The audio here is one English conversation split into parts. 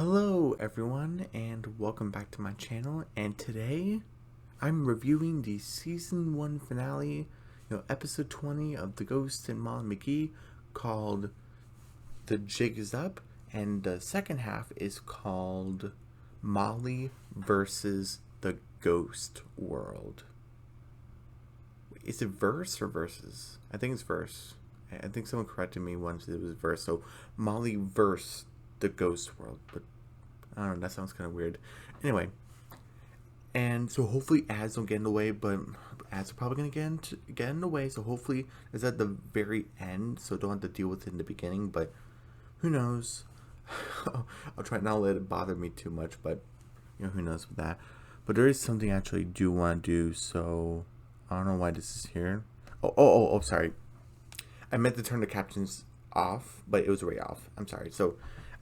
Hello everyone and welcome back to my channel, and today I'm reviewing the season 1 finale, episode 20 of The Ghost and Molly McGee, called The Jig Is Up, and the second half is called Molly versus the Ghost World. Is it verse or verses? I think it's verse. I think someone corrected me once it was verse, so Molly versus the Ghost World, but I don't know, that sounds kind of weird. Anyway, and so hopefully ads don't get in the way, but ads are probably going to get in the way, so hopefully it's at the very end, so don't have to deal with it in the beginning, but who knows. I'll try not to let it bother me too much, but who knows with that. But there is something I actually do want to do, so I don't know why this is here. Oh, sorry. I meant to turn the captions off, but it was already off. I'm sorry. So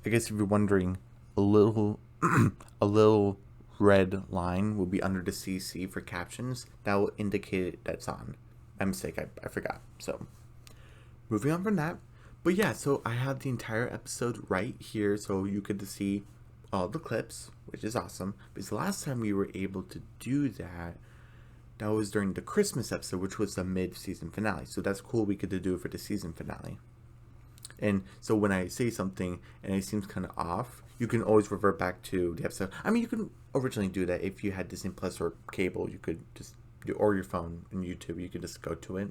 I guess if you're wondering, a little red line will be under the CC for captions. That will indicate that's on. My mistake. I forgot. So moving on from that. But yeah, so I have the entire episode right here, so you get to see all the clips, which is awesome. Because the last time we were able to do that, that was during the Christmas episode, which was the mid-season finale. So that's cool. We get to do it for the season finale. And so when I say something and it seems kind of off, you can always revert back to the episode. I mean, you can originally do that if you had Disney Plus or cable. You could just do, or your phone and YouTube. You could just go to it.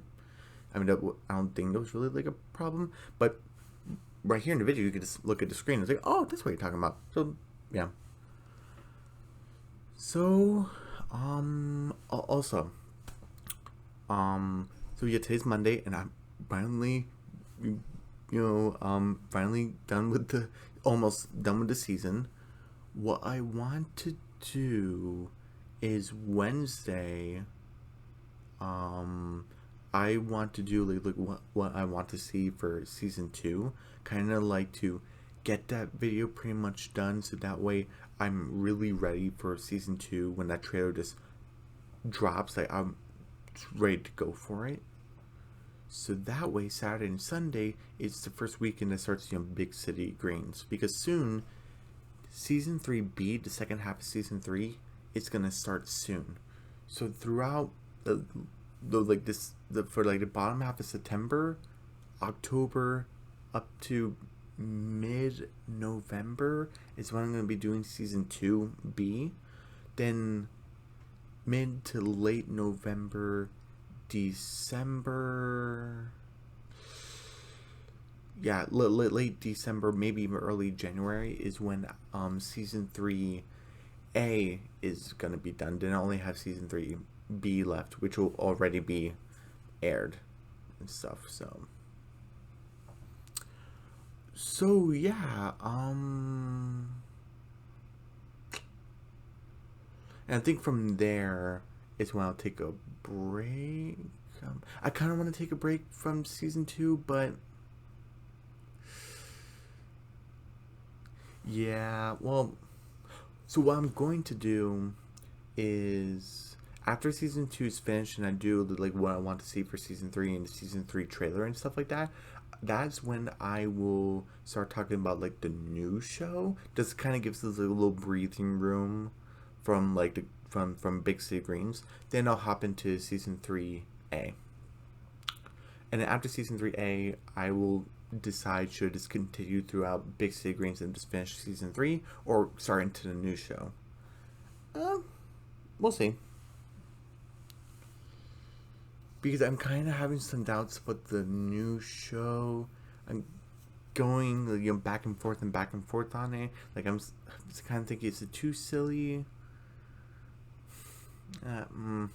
I mean, I don't think that was really like a problem. But right here in the video, you could just look at the screen and say, "Oh, that's what you're talking about." So yeah. So also so yeah, today's Monday, and I'm finally finally done with almost done with the season. What I want to do is Wednesday, I want to do like what I want to see for season 2. Kind of like to get that video pretty much done, so that way I'm really ready for season 2 when that trailer just drops. Like, I'm ready to go for it. So that way, Saturday and Sunday, it's the first weekend that starts Big City Greens. Because soon, Season 3B, the second half of Season 3, it's going to start soon. So throughout for the bottom half of September, October, up to mid-November is when I'm going to be doing Season 2B. Then mid to late November, December, yeah, late December, maybe even early January is when season 3A is gonna be done. Then I only have season 3B left, which will already be aired and stuff. So yeah, and I think from there is when I'll take a break. I kind of want to take a break from season 2, but yeah, well, so what I'm going to do is after season 2 is finished and I do like what I want to see for season 3 and the season 3 trailer and stuff like that, that's when I will start talking about like the new show. Just kind of gives us a little breathing room from like from Big City Greens. Then I'll hop into season 3A, and then after season 3A, I will decide should just continue throughout Big City Greens and just finish season 3, or start into the new show. We'll see. Because I'm kind of having some doubts about the new show. I'm going back and forth on it. Like, I'm just kind of thinking, is it too silly? Because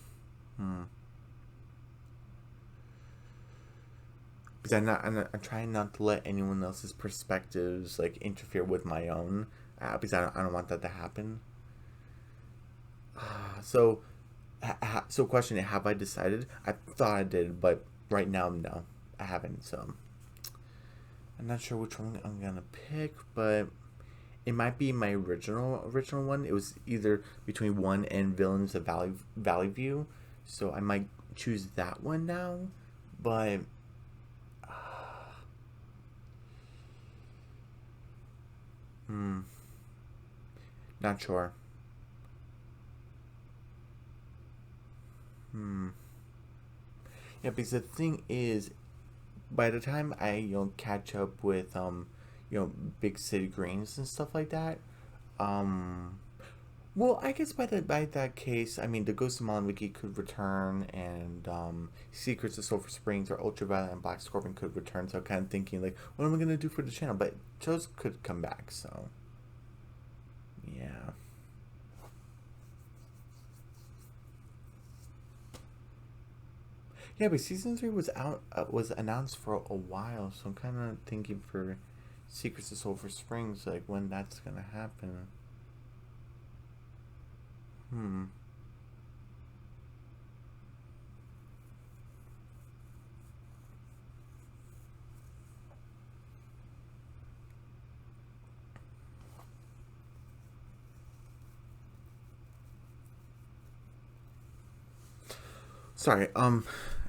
I'm trying not to let anyone else's perspectives like interfere with my own, because I don't want that to happen. So question: have I decided? I thought I did, but right now, no, I haven't. So I'm not sure which one I'm gonna pick, but it might be my original one. It was either between 1 and Villains of Valley View, so I might choose that one now. But Not sure. Yeah, because the thing is, by the time I catch up with big city greens and stuff like that, um well, I guess by that case, I mean the Ghost of Wiki could return, and Secrets of Sulphur Springs or Ultraviolet and Black Scorpion could return. So I'm kind of thinking like, what am I gonna do for the channel? But those could come back. So yeah. Yeah, but season 3 was announced for a while, so I'm kind of thinking for Secrets of Sulphur Springs, like when that's gonna happen. Hmm. Sorry.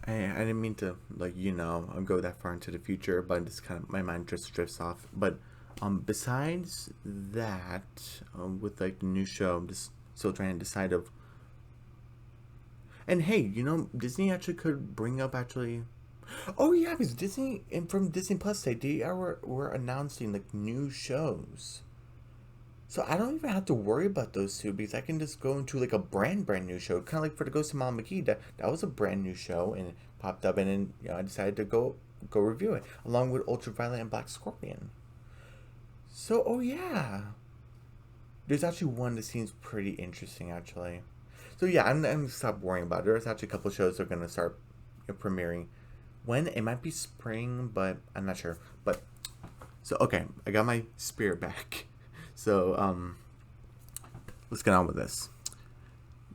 I didn't mean to go that far into the future, but just kind of my mind just drifts off. But besides that, with like the new show, I'm just still trying to decide of. And hey, Disney actually could bring up actually. Oh yeah, because Disney and from Disney Plus, they were announcing like new shows. So I don't even have to worry about those two because I can just go into like a brand new show, kind of like for the Ghost of Mom McGee. That was a brand new show and it popped up, and then I decided to go review it along with Ultraviolet and Black Scorpion. So oh yeah, there's actually one that seems pretty interesting actually. So yeah, I'm gonna stop worrying about it. There's actually a couple shows that are gonna start premiering. When it might be spring, but I'm not sure. But so okay, I got my spirit back. So, let's get on with this.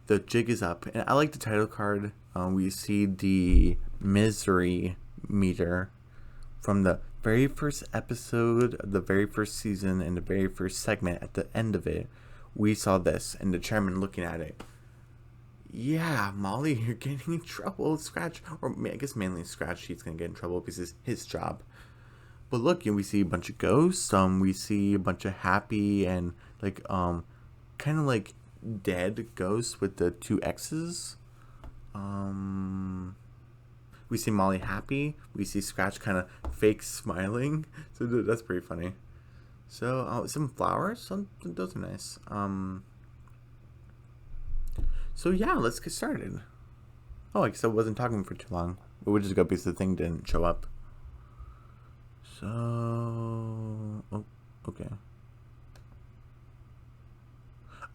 The jig is up, and I like the title card. We see the misery meter from the very first episode of the very first season and the very first segment. At the end of it, we saw this, and the chairman looking at it. Yeah, Molly, you're getting in trouble. Scratch, or I guess mainly Scratch, he's gonna get in trouble because it's his job. But look, we see a bunch of ghosts. We see a bunch of happy and like kind of like dead ghosts with the two X's. We see Molly happy. We see Scratch kind of fake smiling. So that's pretty funny. So some flowers. Those are nice. So yeah, let's get started. Oh, I guess I wasn't talking for too long. But we'll just go because the thing didn't show up. So, oh, okay.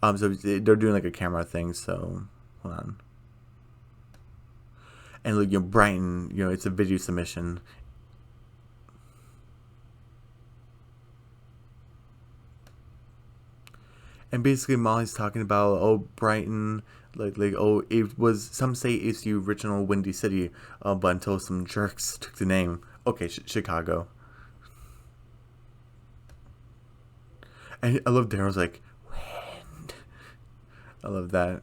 So they're doing like a camera thing. So, hold on. And look, Brighton, it's a video submission. And basically, Molly's talking about, oh, Brighton, oh, it was, some say it's the original Windy City, but until some jerks took the name. Okay, Chicago. And I love Daryl's like, wind. I love that.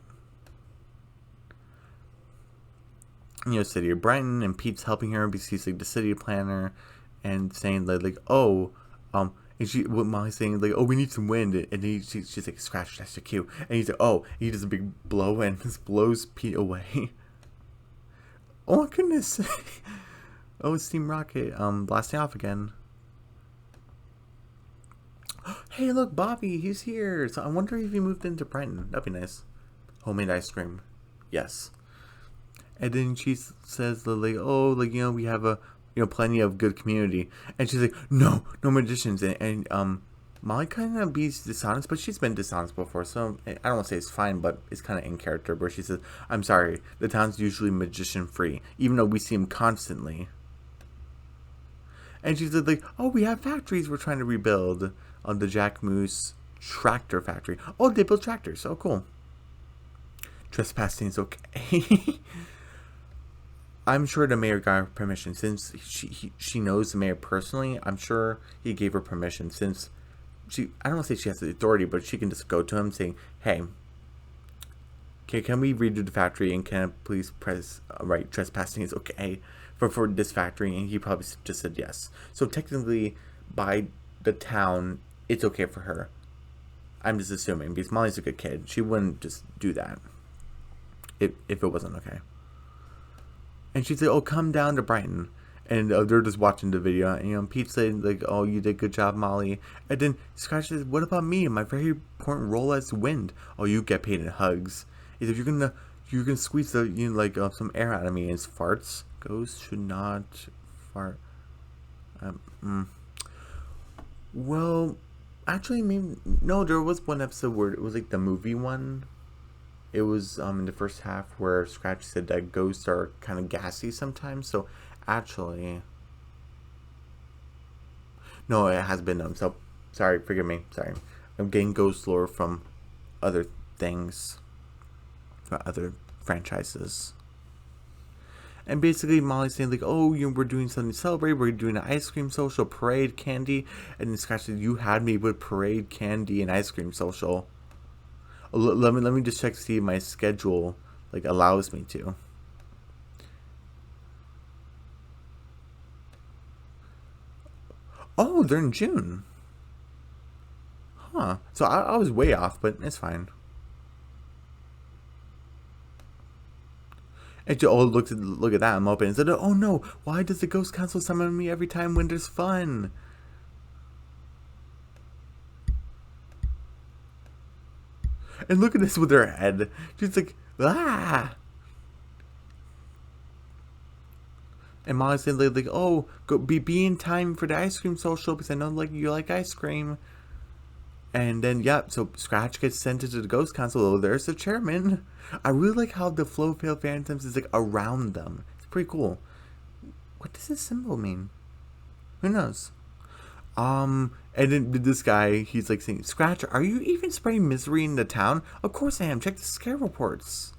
City of Brighton, and Pete's helping her because he's like the city planner, and saying like oh, and what Molly's saying like, oh, we need some wind, and she's like, Scratch, that's your cue, and he's like, oh, he does a big blow, and just blows Pete away. Oh my goodness. Oh, it's Team Rocket blasting off again. Hey, look, Bobby, he's here. So I wonder if he moved into Brighton. That'd be nice. Homemade ice cream. Yes. And then she says, like, oh, like, we have a, plenty of good community. And she's like, no magicians. And Molly kind of be dishonest, but she's been dishonest before. So I don't want to say it's fine, but it's kind of in character where she says, I'm sorry, the town's usually magician free, even though we see him constantly. And she said, like, oh, we have factories we're trying to rebuild. On the Jack Moose tractor factory. Oh, they build tractors. Oh, cool. Trespassing is okay. I'm sure the mayor got her permission since she knows the mayor personally. I'm sure he gave her permission since I don't want to say she has the authority, but she can just go to him saying, hey, can we redo the factory, and can I please press right, trespassing is okay for this factory? And he probably just said yes. So technically, by the town, it's okay for her. I'm just assuming, because Molly's a good kid. She wouldn't just do that if it wasn't okay. And she's like, oh, come down to Brighton. And they're just watching the video. And, you know, Pete's saying, like, oh, you did a good job, Molly. And then Scratch says, what about me and my very important role as Wind? Oh, you get paid in hugs. He said, you're gonna squeeze the, you know, like, some air out of me. And it's farts. Ghosts should not fart. Well, actually, maybe, no, there was one episode where it was, like, the movie one. It was in the first half where Scratch said that ghosts are kind of gassy sometimes. So actually, no, it has been so sorry, forgive me. Sorry, I'm getting ghost lore from other things, other franchises. And basically, Molly's saying like, "Oh, you know, we're doing something to celebrate. We're doing an ice cream social, parade, candy." And then Scratch said, "You had me with parade, candy, and ice cream social." Let me just check to see if my schedule like allows me to. Oh, they're in June. Huh. So I was way off, but it's fine. And Joel look at that. I'm open and said, "Oh no! Why does the Ghost Council summon me every time when there's fun?" And look at this with her head. She's like, ah. And Molly said like, oh, go be in time for the ice cream social because I know like you like ice cream. And then so Scratch gets sent into the Ghost Council. Oh, there's the chairman. I really like how the Flow Pale Phantoms is like around them. It's pretty cool. What does this symbol mean? Who knows? And then this guy, he's like saying, Scratch, are you even spreading misery in the town? Of course I am. Check the scare reports.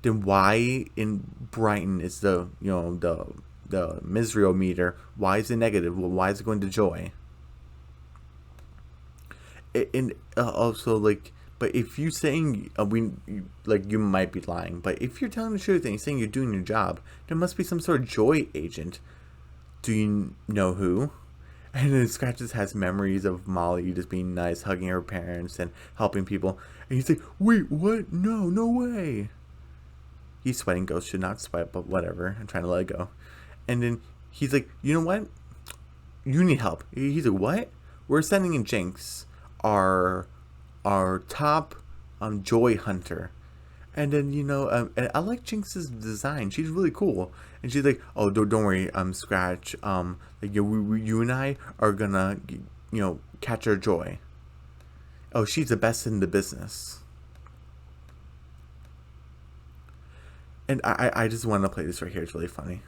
Then why in Brighton is the, you know, the misery-o-meter? Why is it negative? Well, why is it going to joy? And also, like, but if you saying, you might be lying. But if you're telling the truth and you're saying you're doing your job, there must be some sort of joy agent. Do you know who? And then Scratches has memories of Molly just being nice, hugging her parents and helping people. And he's like, wait, what? No, no way. He's sweating. Ghosts should not sweat, but whatever. I'm trying to let it go. And then he's like, you know what? You need help. He's like, what? We're sending in Jinx, our top joy hunter. And then, you know, and I like Jinx's design. She's really cool. And she's like, oh, don't worry, Scratch. Like, you and I are gonna, you know, catch our joy. Oh, she's the best in the business. And I just want to play this right here. It's really funny.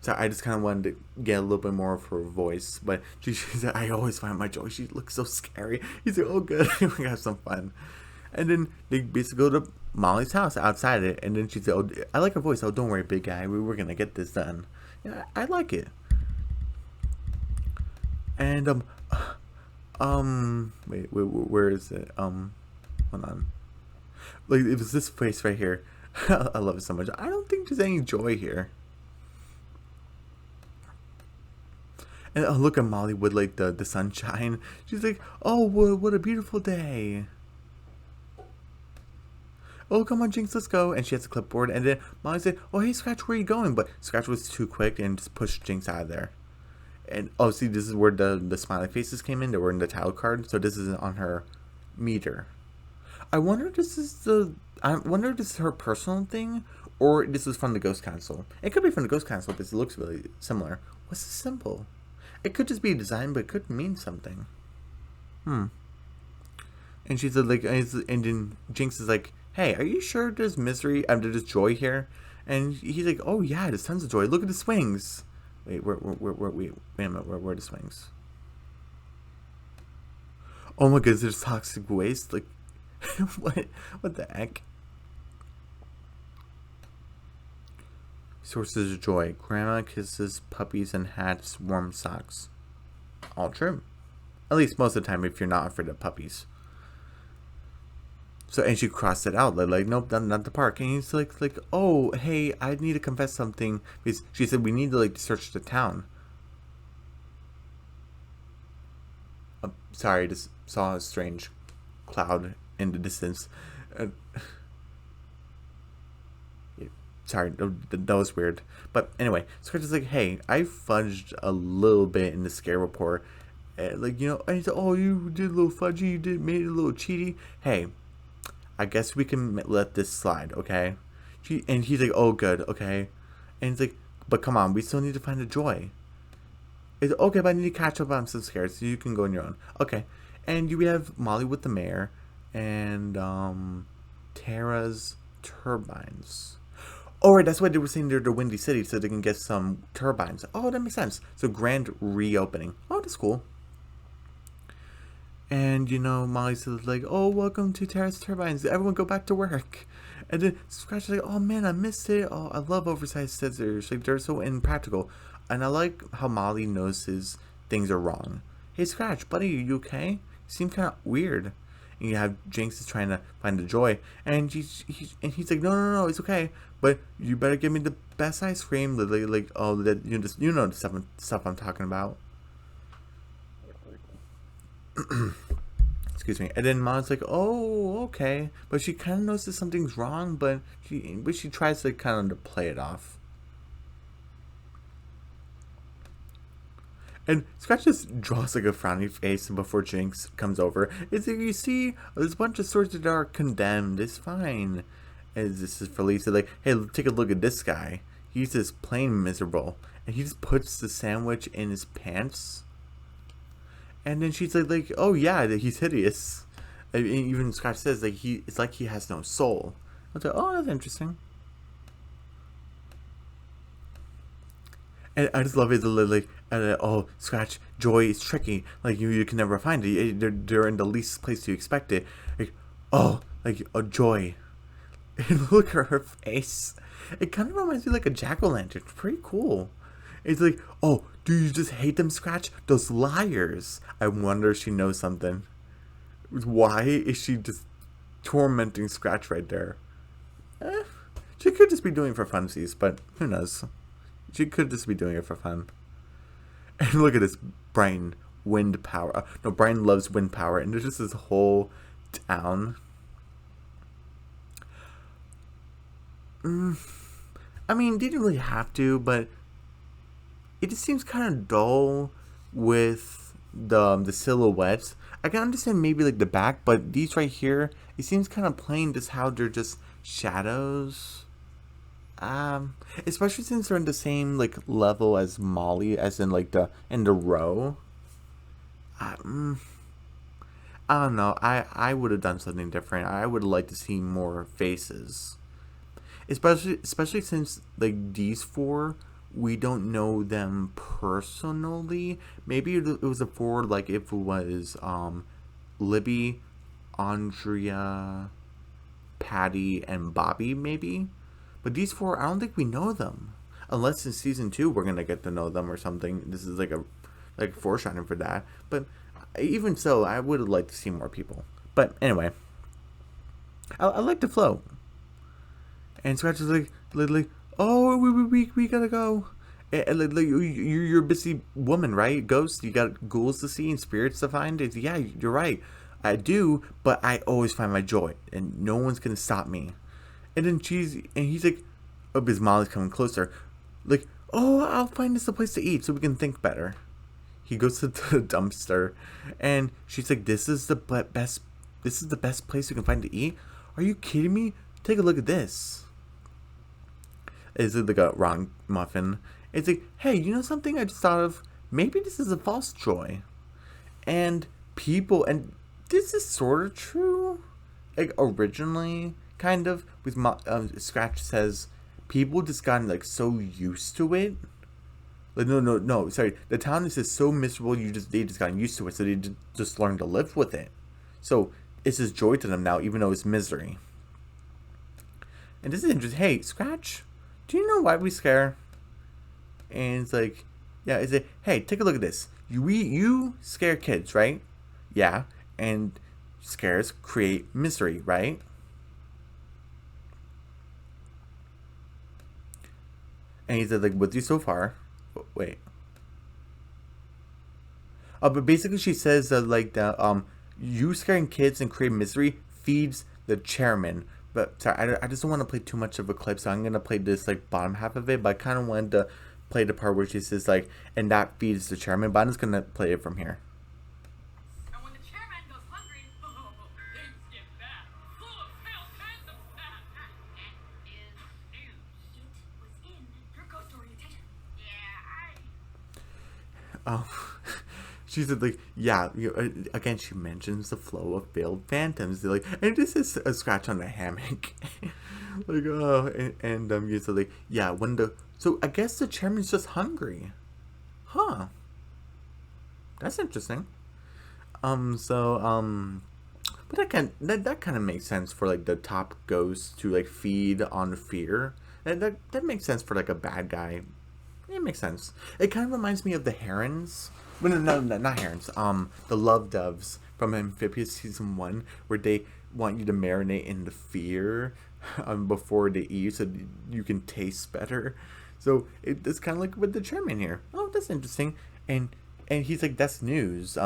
So I just kind of wanted to get a little bit more of her voice. But she said, I always find my joy. She looks so scary. He's like, oh, good. We're going to have some fun. And then they basically go to Molly's house outside it. And then she said, oh, I like her voice. Oh, don't worry, big guy. We're going to get this done. Yeah, I like it. And, wait, where is it? Hold on. Like, it was this face right here. I love it so much. I don't think there's any joy here. And oh, look at Molly with like the sunshine. She's like, oh, what a beautiful day. Oh, come on, Jinx, let's go. And she has a clipboard. And then Molly said, oh, hey, Scratch, where are you going? But Scratch was too quick and just pushed Jinx out of there. And oh, see, this is where the smiley faces came in. They were in the title card. So this isn't on her meter. I wonder if this is her personal thing or this is from the Ghost Council. It could be from the Ghost Council because it looks really similar. What's the symbol? It could just be a design, but it could mean something. And she's like, and then Jinx is like, hey, are you sure there's misery? There's joy here? And he's like, oh yeah, there's tons of joy. Look at the swings. Wait, wait a minute, where are the swings? Oh my goodness, there's toxic waste. Like, what the heck? Sources of joy. Grandma kisses puppies and hats, warm socks. All true. At least most of the time if you're not afraid of puppies. So, and she crossed it out, like nope, not the park. And he's like, oh, hey, I need to confess something. Because she said we need to like search the town. Sorry, I just saw a strange cloud in the distance. Uh, sorry, that was weird. But anyway, Scratch is like, hey, I fudged a little bit in the scare report. Like, and he said, oh, you did a little fudgy, made it a little cheaty. Hey, I guess we can let this slide, okay? And he's like, oh, good, okay. And he's like, but come on, we still need to find a Joy. It's okay, but I need to catch up. I'm so scared, so you can go on your own. Okay. And we have Molly with the mayor and Tara's turbines. Oh, right, that's why they were saying they're the Windy City, so they can get some turbines. Oh, that makes sense. So grand reopening. Oh, that's cool. And, Molly says, like, oh, welcome to Tara's Turbines. Everyone go back to work. And then Scratch is like, oh, man, I missed it. Oh, I love oversized scissors. Like, they're so impractical. And I like how Molly notices things are wrong. Hey, Scratch, buddy, are you okay? You seem kind of weird. And you have Jinx is trying to find the Joy. And he's like, no, it's okay. But you better give me the best ice cream. Like, oh, that you know the stuff I'm talking about. Excuse me. And then Mom's like, oh, okay. But she kind of notices something's wrong, but she tries to kind of play it off. And Scratch just draws like a frowny face before Jinx comes over. It's like, you see, there's a bunch of swords that are condemned. It's fine. And this is for Lisa, like, hey, take a look at this guy. He's just plain miserable. And he just puts the sandwich in his pants. And then she's like, oh yeah, he's hideous. And even Scratch says like it's like he has no soul. I was like, oh, that's interesting. And I just love it. Like, oh, Scratch, Joy is tricky. Like you can never find it. They're in the least place you expect it. Like, oh, like a Joy. And look at her face. It kind of reminds me like a jack-o'-lantern. It's pretty cool. It's like, oh, do you just hate them, Scratch? Those liars. I wonder if she knows something. Why is she just tormenting Scratch right there? She could just be doing it for funsies, but who knows? She could just be doing it for fun. And look at this, Brian, wind power. No, Brian loves wind power, and there's just this whole town. I mean, they didn't really have to, but it just seems kind of dull with the silhouettes. I can understand maybe like the back, but these right here, it seems kind of plain just how they're just shadows. Especially since they're in the same like level as Molly, as in like in the row. I don't know. I would have done something different. I would like to see more faces, especially since like these four, we don't know them personally. Maybe it was a four like if it was Libby, Andrea, Patty, and Bobby maybe. But these four, I don't think we know them. Unless in season 2 we're gonna get to know them or something. This is like a foreshadowing for that. But even so, I would have liked to see more people. But anyway, I like the flow. And Scratch is like, oh, we gotta go. And like you're a busy woman, right? Ghost, you got ghouls to see and spirits to find. It's, yeah, you're right. I do, but I always find my joy, and no one's gonna stop me. And then he's like, oh, because Molly's coming closer. Like, oh, I'll find us a place to eat so we can think better. He goes to the dumpster, and she's like, this is the best place you can find to eat? Are you kidding me? Take a look at this. Is it like a wrong muffin? It's like, hey, you know something I just thought of? Maybe this is a false joy. And this is sort of true. Like, originally, kind of, with Scratch says, people just gotten, like, so used to it. Like, no, sorry. The town is just so miserable, they just gotten used to it, so they just learned to live with it. So, it's just joy to them now, even though it's misery. And this is interesting. Hey, Scratch, do you know why we scare? And it's like, yeah, it's like, hey, take a look at this. You scare kids, right? Yeah. And scares create misery, right? And he said, like, with you so far. Wait. But basically, she says that like you scaring kids and creating misery feeds the chairman. But sorry, I just don't want to play too much of a clip, so I'm gonna play this like bottom half of it. But I kind of wanted to play the part where she says like, and that feeds the chairman. But I'm just gonna play it from here. And when the chairman goes hungry, things get bad. Full of all kinds of bad. That is news. It was in your ghost orientation. Yeah, Oh, she said like, yeah. Again, she mentions the flow of veiled phantoms. They're like, and this is a scratch on the hammock. Like, oh, you said like, yeah. When the so I guess the chairman's just hungry, huh? That's interesting. But that kind of makes sense for like the top ghost to like feed on fear. And that makes sense for like a bad guy. It makes sense. It kind of reminds me of the herons. Well, no, not herons. The love doves from Amphibious season 1, where they want you to marinate in the fear before they eat, so you can taste better. So it's kind of like with the chairman here. Oh, that's interesting. And he's like, that's news.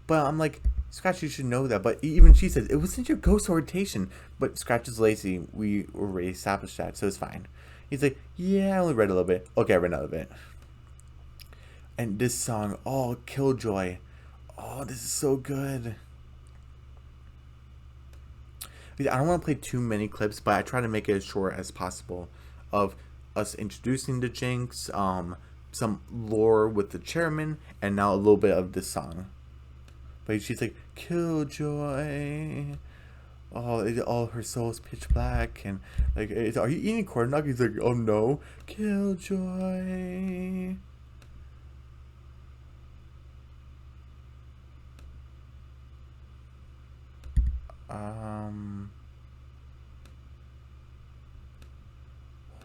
But I'm like, Scratch, you should know that. But even she says it wasn't your ghost orientation. But Scratch is lazy. We already established that, so it's fine. He's like, yeah, I only read a little bit. Okay, I read another bit. And this song, oh, Killjoy. Oh, this is so good. I don't want to play too many clips, but I try to make it as short as possible of us introducing the Jinx, some lore with the chairman, and now a little bit of this song. But she's like, Killjoy. All her soul's pitch black, and like, are you eating corn dog? He's like, oh no, Killjoy.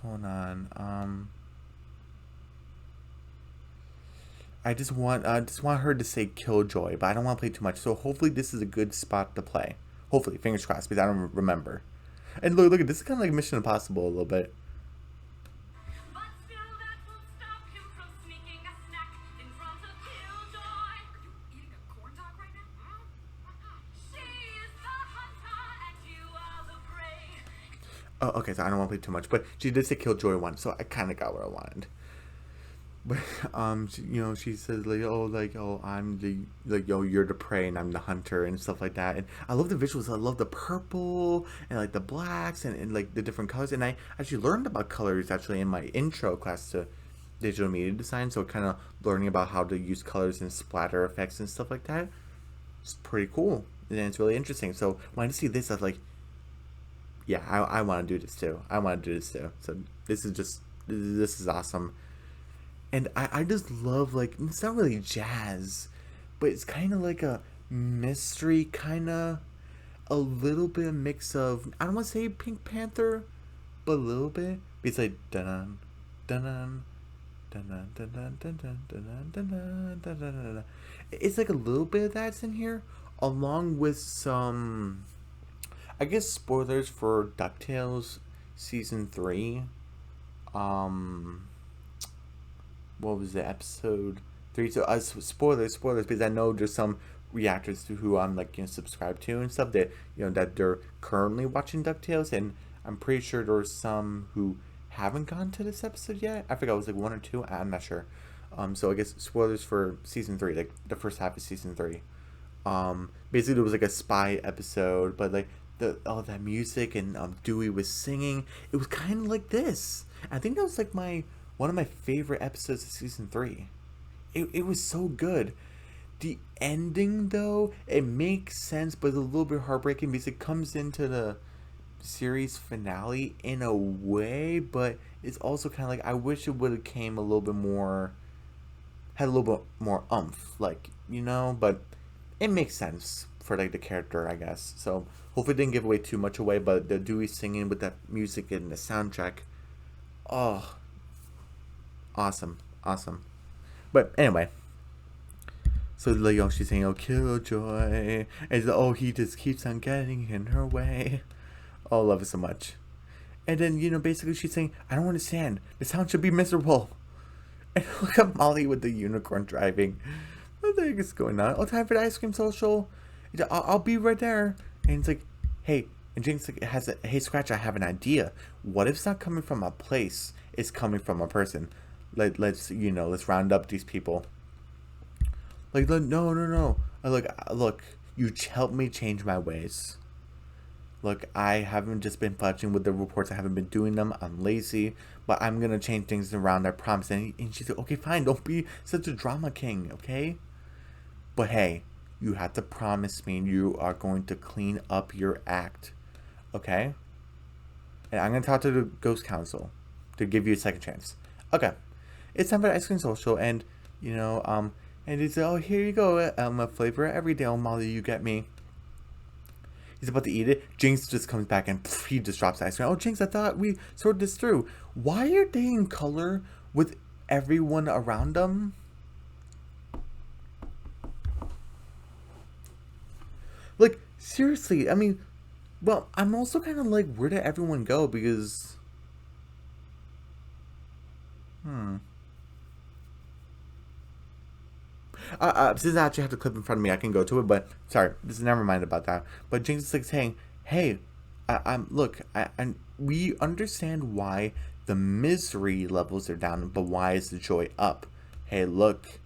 Hold on. I just want her to say Killjoy, but I don't want to play too much. So hopefully this is a good spot to play. Hopefully, fingers crossed, because I don't remember. And look at this is kind of like Mission Impossible a little bit. but still that won't stop him from sneaking a snack in front of Killjoy. Are you eating a corn dog right now? She is the hunter and you are the prey. Oh, okay, so I don't want to play too much, but she did say Killjoy once, so I kind of got what I wanted. But she says like, I'm the like, you're the prey and I'm the hunter and stuff like that. And I love the visuals. I love the purple and like the blacks and like the different colors. And I actually learned about colors actually in my intro class to digital media design. So kind of learning about how to use colors and splatter effects and stuff like that. It's pretty cool and it's really interesting. So when I see this, I was like, yeah, I want to do this too. I want to do this too. So this is awesome. And I just love, like, it's not really jazz, but it's kind of like a mystery, kind of a little bit of mix of, I don't want to say Pink Panther, but a little bit. It's like, dun dun dun dun dun dun dun dun dun dun dun dun dun. It's like a little bit of that's in here, along with some, I guess, spoilers for DuckTales season 3. What was the episode 3? So spoilers because I know there's some reactors who I'm like subscribed to and stuff that that they're currently watching DuckTales, and I'm pretty sure there's some who haven't gone to this episode yet. I forgot, it was like 1 or 2. I'm not sure. So I guess spoilers for season 3, like the first half of season 3. Basically there was like a spy episode, but like all that music and Dewey was singing. It was kind of like this. I think that was like one of my favorite episodes of season 3. It was so good. The ending, though, it makes sense, but it's a little bit heartbreaking because it comes into the series finale in a way, but it's also kind of like, I wish it would have came a little bit more, had a little bit more oomph, like, but it makes sense for like the character, I guess. So hopefully it didn't give away too much away, but the Dewey singing with that music and the soundtrack, oh, awesome. But anyway, So like, oh, she's saying, oh, Killjoy, and oh, he just keeps on getting in her way. Oh, I love it so much. And then, basically she's saying, I don't understand. This town should be miserable. And look at Molly with the unicorn driving. What the heck is going on? Oh, time for the ice cream social. I'll be right there. And it's like, hey. And Jinx has a, hey, Scratch, I have an idea. What if it's not coming from a place? It's coming from a person. Let's round up these people. Like, no. Look, you help me change my ways. Look, I haven't just been fudging with the reports. I haven't been doing them. I'm lazy. But I'm going to change things around, I promise. And she said, okay, fine. Don't be such a drama king, okay? But hey, you have to promise me you are going to clean up your act. Okay? And I'm going to talk to the Ghost Council to give you a second chance. Okay. It's time for the ice cream social. And, and he said, oh, here you go. A flavor every day. Oh, Molly, you get me. He's about to eat it. Jinx just comes back and he just drops the ice cream. Oh, Jinx, I thought we sorted this through. Why are they in color with everyone around them? Like, seriously, I mean, well, I'm also kind of like, where did everyone go? Because, since I actually have the clip in front of me, I can go to it, but, sorry, just never mind about that. But Jinx is like saying, hey, we understand why the misery levels are down, but why is the joy up? Hey, look,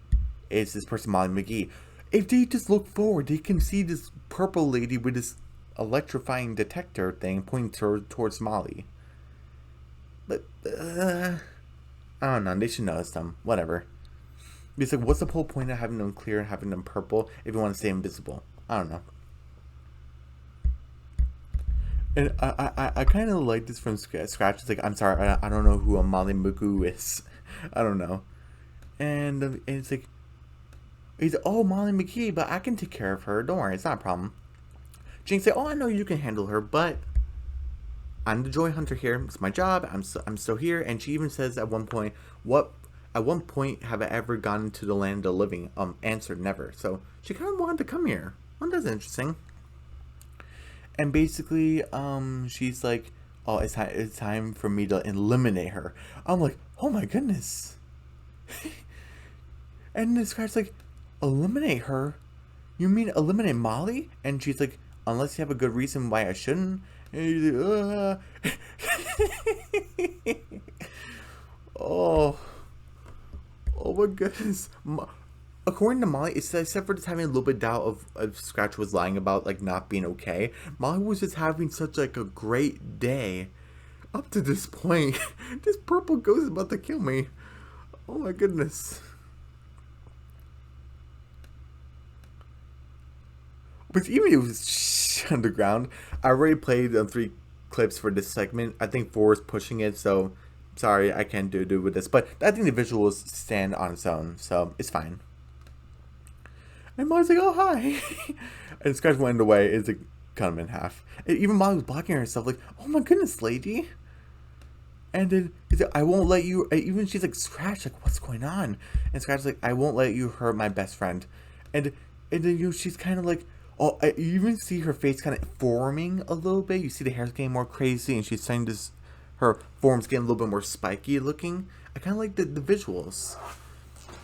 it's this person, Molly McGee. If they just look forward, they can see this purple lady with this electrifying detector thing pointing towards Molly. But, I don't know, they should notice them. Whatever. It's like, what's the whole point of having them clear and having them purple if you want to stay invisible? I don't know. And I kind of like this from Scratch. It's like, I'm sorry, I don't know who a Molly McGee is. I don't know. And it's like, he's like, oh, Molly McGee, but I can take care of her. Don't worry, it's not a problem. Jinx said, oh, I know you can handle her, but I'm the Joy Hunter here. It's my job. I'm still here. And she even says at one point, at one point have I ever gone into the land of the living? Answer, never. So she kind of wanted to come here. Well, that's interesting. And basically, she's like, oh, it's time for me to eliminate her. I'm like, oh my goodness. And the Scratch's like, eliminate her? You mean eliminate Molly? And she's like, unless you have a good reason why I shouldn't. And he's like, oh my goodness. According to Molly, except for just having a little bit of doubt of Scratch was lying about like not being okay, Molly was just having such like a great day up to this point. This purple ghost is about to kill me. Oh my goodness. But even if it was underground, I already played 3 clips for this segment. I think 4 is pushing it, so sorry, I can't do with this. But I think the visuals stand on its own, so it's fine. And Molly's like, oh, hi. And Scratch went away. It's like, cut him in half. And even Molly was blocking herself, like, oh my goodness, lady. And then he's like, I won't let you. Even she's like, Scratch, like, what's going on? And Scratch's like, I won't let you hurt my best friend. And then she's kind of like, oh, you even see her face kind of forming a little bit. You see the hair's getting more crazy, and she's saying this, her form's getting a little bit more spiky looking. I kind of like the visuals.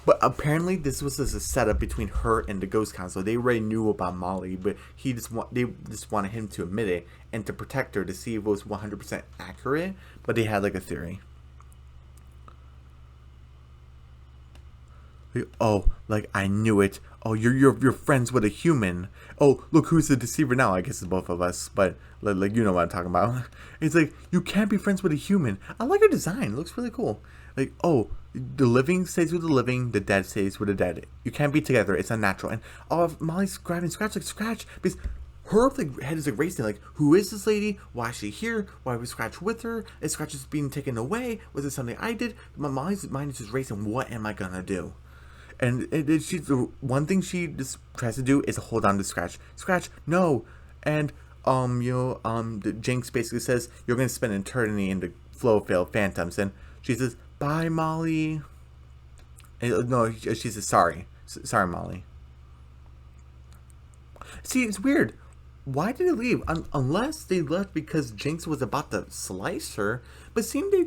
But apparently this was just a setup between her and the Ghost Council. They already knew about Molly, but they just wanted him to admit it and to protect her to see if it was 100% accurate. But they had like a theory. Like, oh, like I knew it. Oh, you're friends with a human. Oh, look who's the deceiver now. I guess it's both of us, but like you know what I'm talking about. It's like you can't be friends with a human. I like her design. It looks really cool. Like, oh, the living stays with the living, the dead stays with the dead. You can't be together. It's unnatural. And oh, Molly's grabbing Scratch, like Scratch, because her like head is like racing. Like, who is this lady? Why is she here? Why was Scratch with her? Is Scratch just being taken away? Was it something I did? Molly's mind is just racing. What am I gonna do? And she's the one thing she just tries to do is hold on to Scratch. Scratch, no. And the Jinx basically says you're gonna spend eternity in the flow of failed phantoms. And she says, bye, Molly. And, no, she says sorry, Molly. See, it's weird. Why did they leave? Unless they left because Jinx was about to slice her. But seemed they.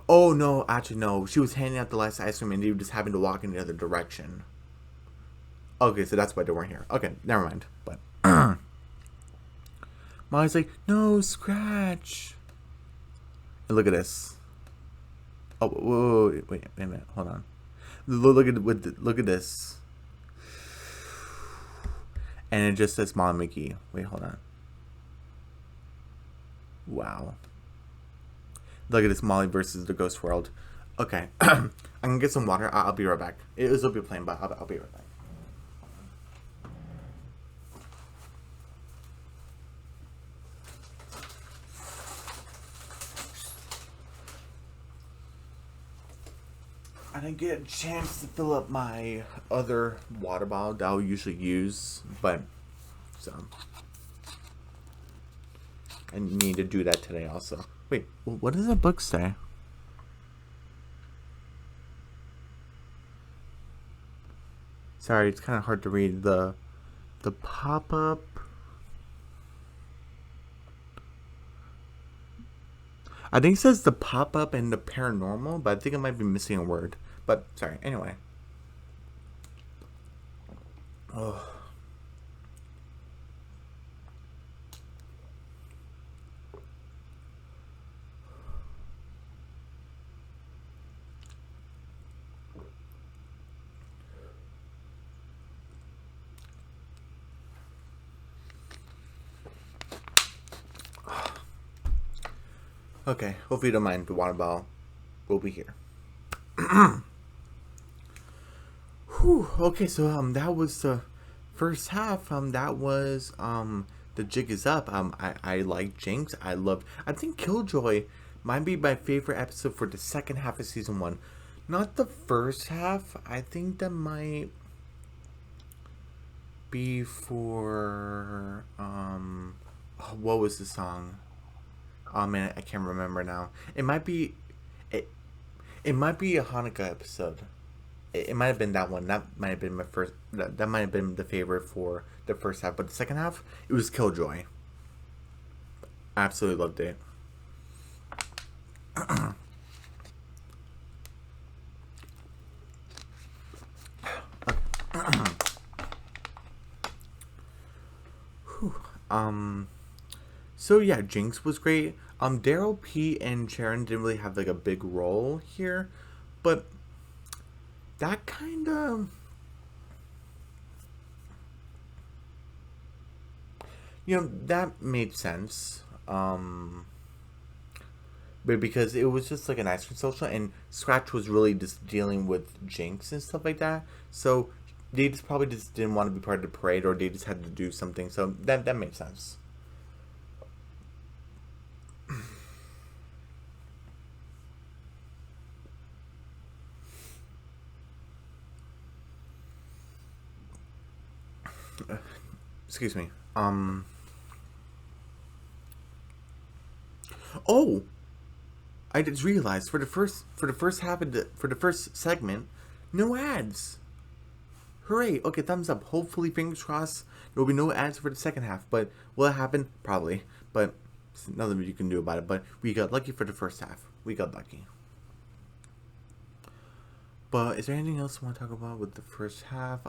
Oh no, actually no. She was handing out the last ice cream and they were just having to walk in the other direction. Okay, so that's why they weren't here. Okay, never mind. But Molly's like, no, Scratch. And look at this. Oh, whoa, wait a minute. Hold on. Look at this. And it just says Mom and McGee. Wait, hold on. Wow. Look at this Molly versus the Ghost World. Okay. I'm gonna get some water. I'll be right back. This will be playing, but I'll be right back. I didn't get a chance to fill up my other water bottle that I'll usually use, but so I need to do that today also. Wait, what does the book say? Sorry, it's kind of hard to read. The pop-up. I think it says the pop-up and the paranormal, but I think I might be missing a word. But sorry, anyway. Oh. Okay, hopefully you don't mind. The water bottle will be here. Whew, okay, so that was the first half. That was the jig is up. I like Jinx. I think Killjoy might be my favorite episode for the second half of season 1. Not the first half. I think that might be for what was the song? Oh man, I can't remember now. It might be it might be a Hanukkah episode. It might have been that one. That might have been my first. That might have been the favorite for the first half. But the second half, it was Killjoy. Absolutely loved it. So yeah, Jinx was great. Daryl, P, and Sharon didn't really have like a big role here, but that kind of, that made sense. But because it was just like an ice cream social, and Scratch was really just dealing with Jinx and stuff like that, so they just probably just didn't want to be part of the parade, or they just had to do something. So that made sense. Excuse me. Oh, I just realized for the first half of for the first segment, no ads. Hooray! Okay, thumbs up. Hopefully, fingers crossed, there will be no ads for the second half. But will it happen? Probably. But there's nothing you can do about it. But we got lucky for the first half. We got lucky. But is there anything else I want to talk about with the first half?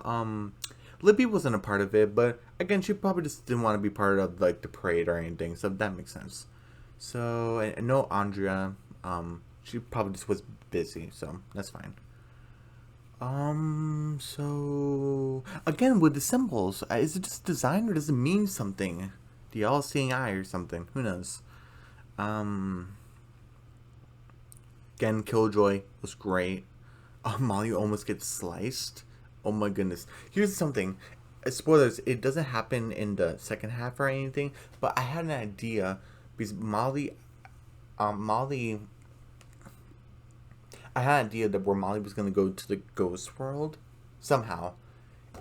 Libby wasn't a part of it, but again, she probably just didn't want to be part of like the parade or anything, so that makes sense. So I know Andrea, she probably just was busy, so that's fine. So again with the symbols, is it just design or does it mean something? The all-seeing eye or something? Who knows? Again, Killjoy was great. Molly almost gets sliced. Oh my goodness. Here's something. Spoilers, it doesn't happen in the second half or anything, but I had an idea because I had an idea that where Molly was going to go to the ghost world somehow.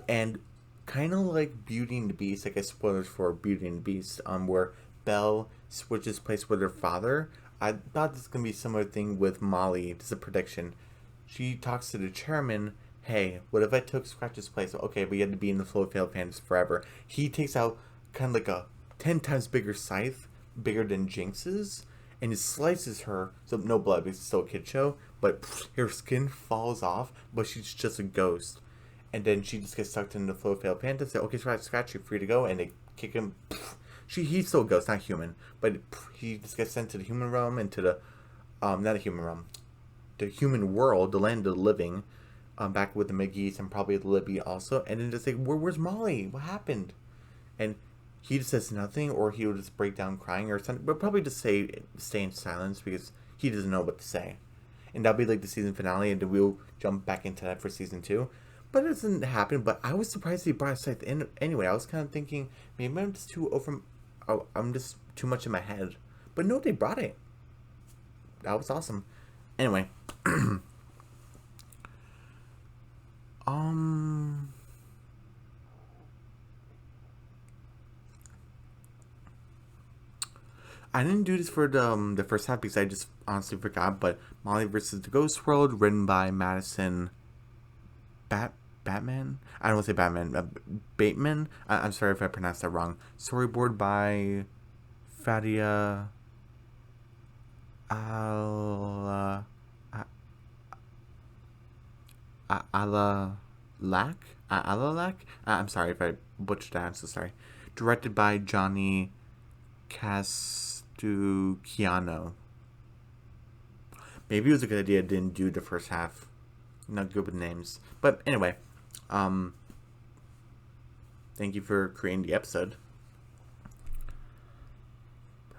And kind of like Beauty and the Beast, like spoilers for Beauty and the Beast, where Belle switches place with her father. I thought this was going to be a similar thing with Molly. This is a prediction. She talks to the chairman, hey, what if I took Scratch's place? Okay, but you had to be in the flow of failed fantasy forever. He takes out kind of like a 10 times bigger scythe, bigger than Jinx's, and he slices her, so no blood, because it's still a kid show, but her skin falls off, but she's just a ghost. And then she just gets sucked into the flow of failed fantasy. Say, okay, Scratch, you're free to go, and they kick him. He's still a ghost, not human, but he just gets sent to the human realm, into the, not the human realm, the human world, the land of the living, back with the McGee's and probably the Libby also, and then just like, where's Molly? What happened? And he just says nothing, or he will just break down crying or something, but probably just stay in silence because he doesn't know what to say. And that'll be like the season finale, and then we'll jump back into that for season 2. But it doesn't happen. But I was surprised he brought Scythe in anyway. I was kind of thinking maybe I'm just I'm just too much in my head. But no, they brought it. That was awesome. Anyway. I didn't do this for the first half because I just honestly forgot. But Molly versus the Ghost World, written by Madison Batman. I don't want to say Batman. Bateman. I'm sorry if I pronounced that wrong. Storyboard by Fadia Alalak. I'm sorry if I butchered that. I'm so sorry. Directed by Johnny Castucciano. Maybe it was a good idea I didn't do the first half. Not good with names. But anyway, thank you for creating the episode.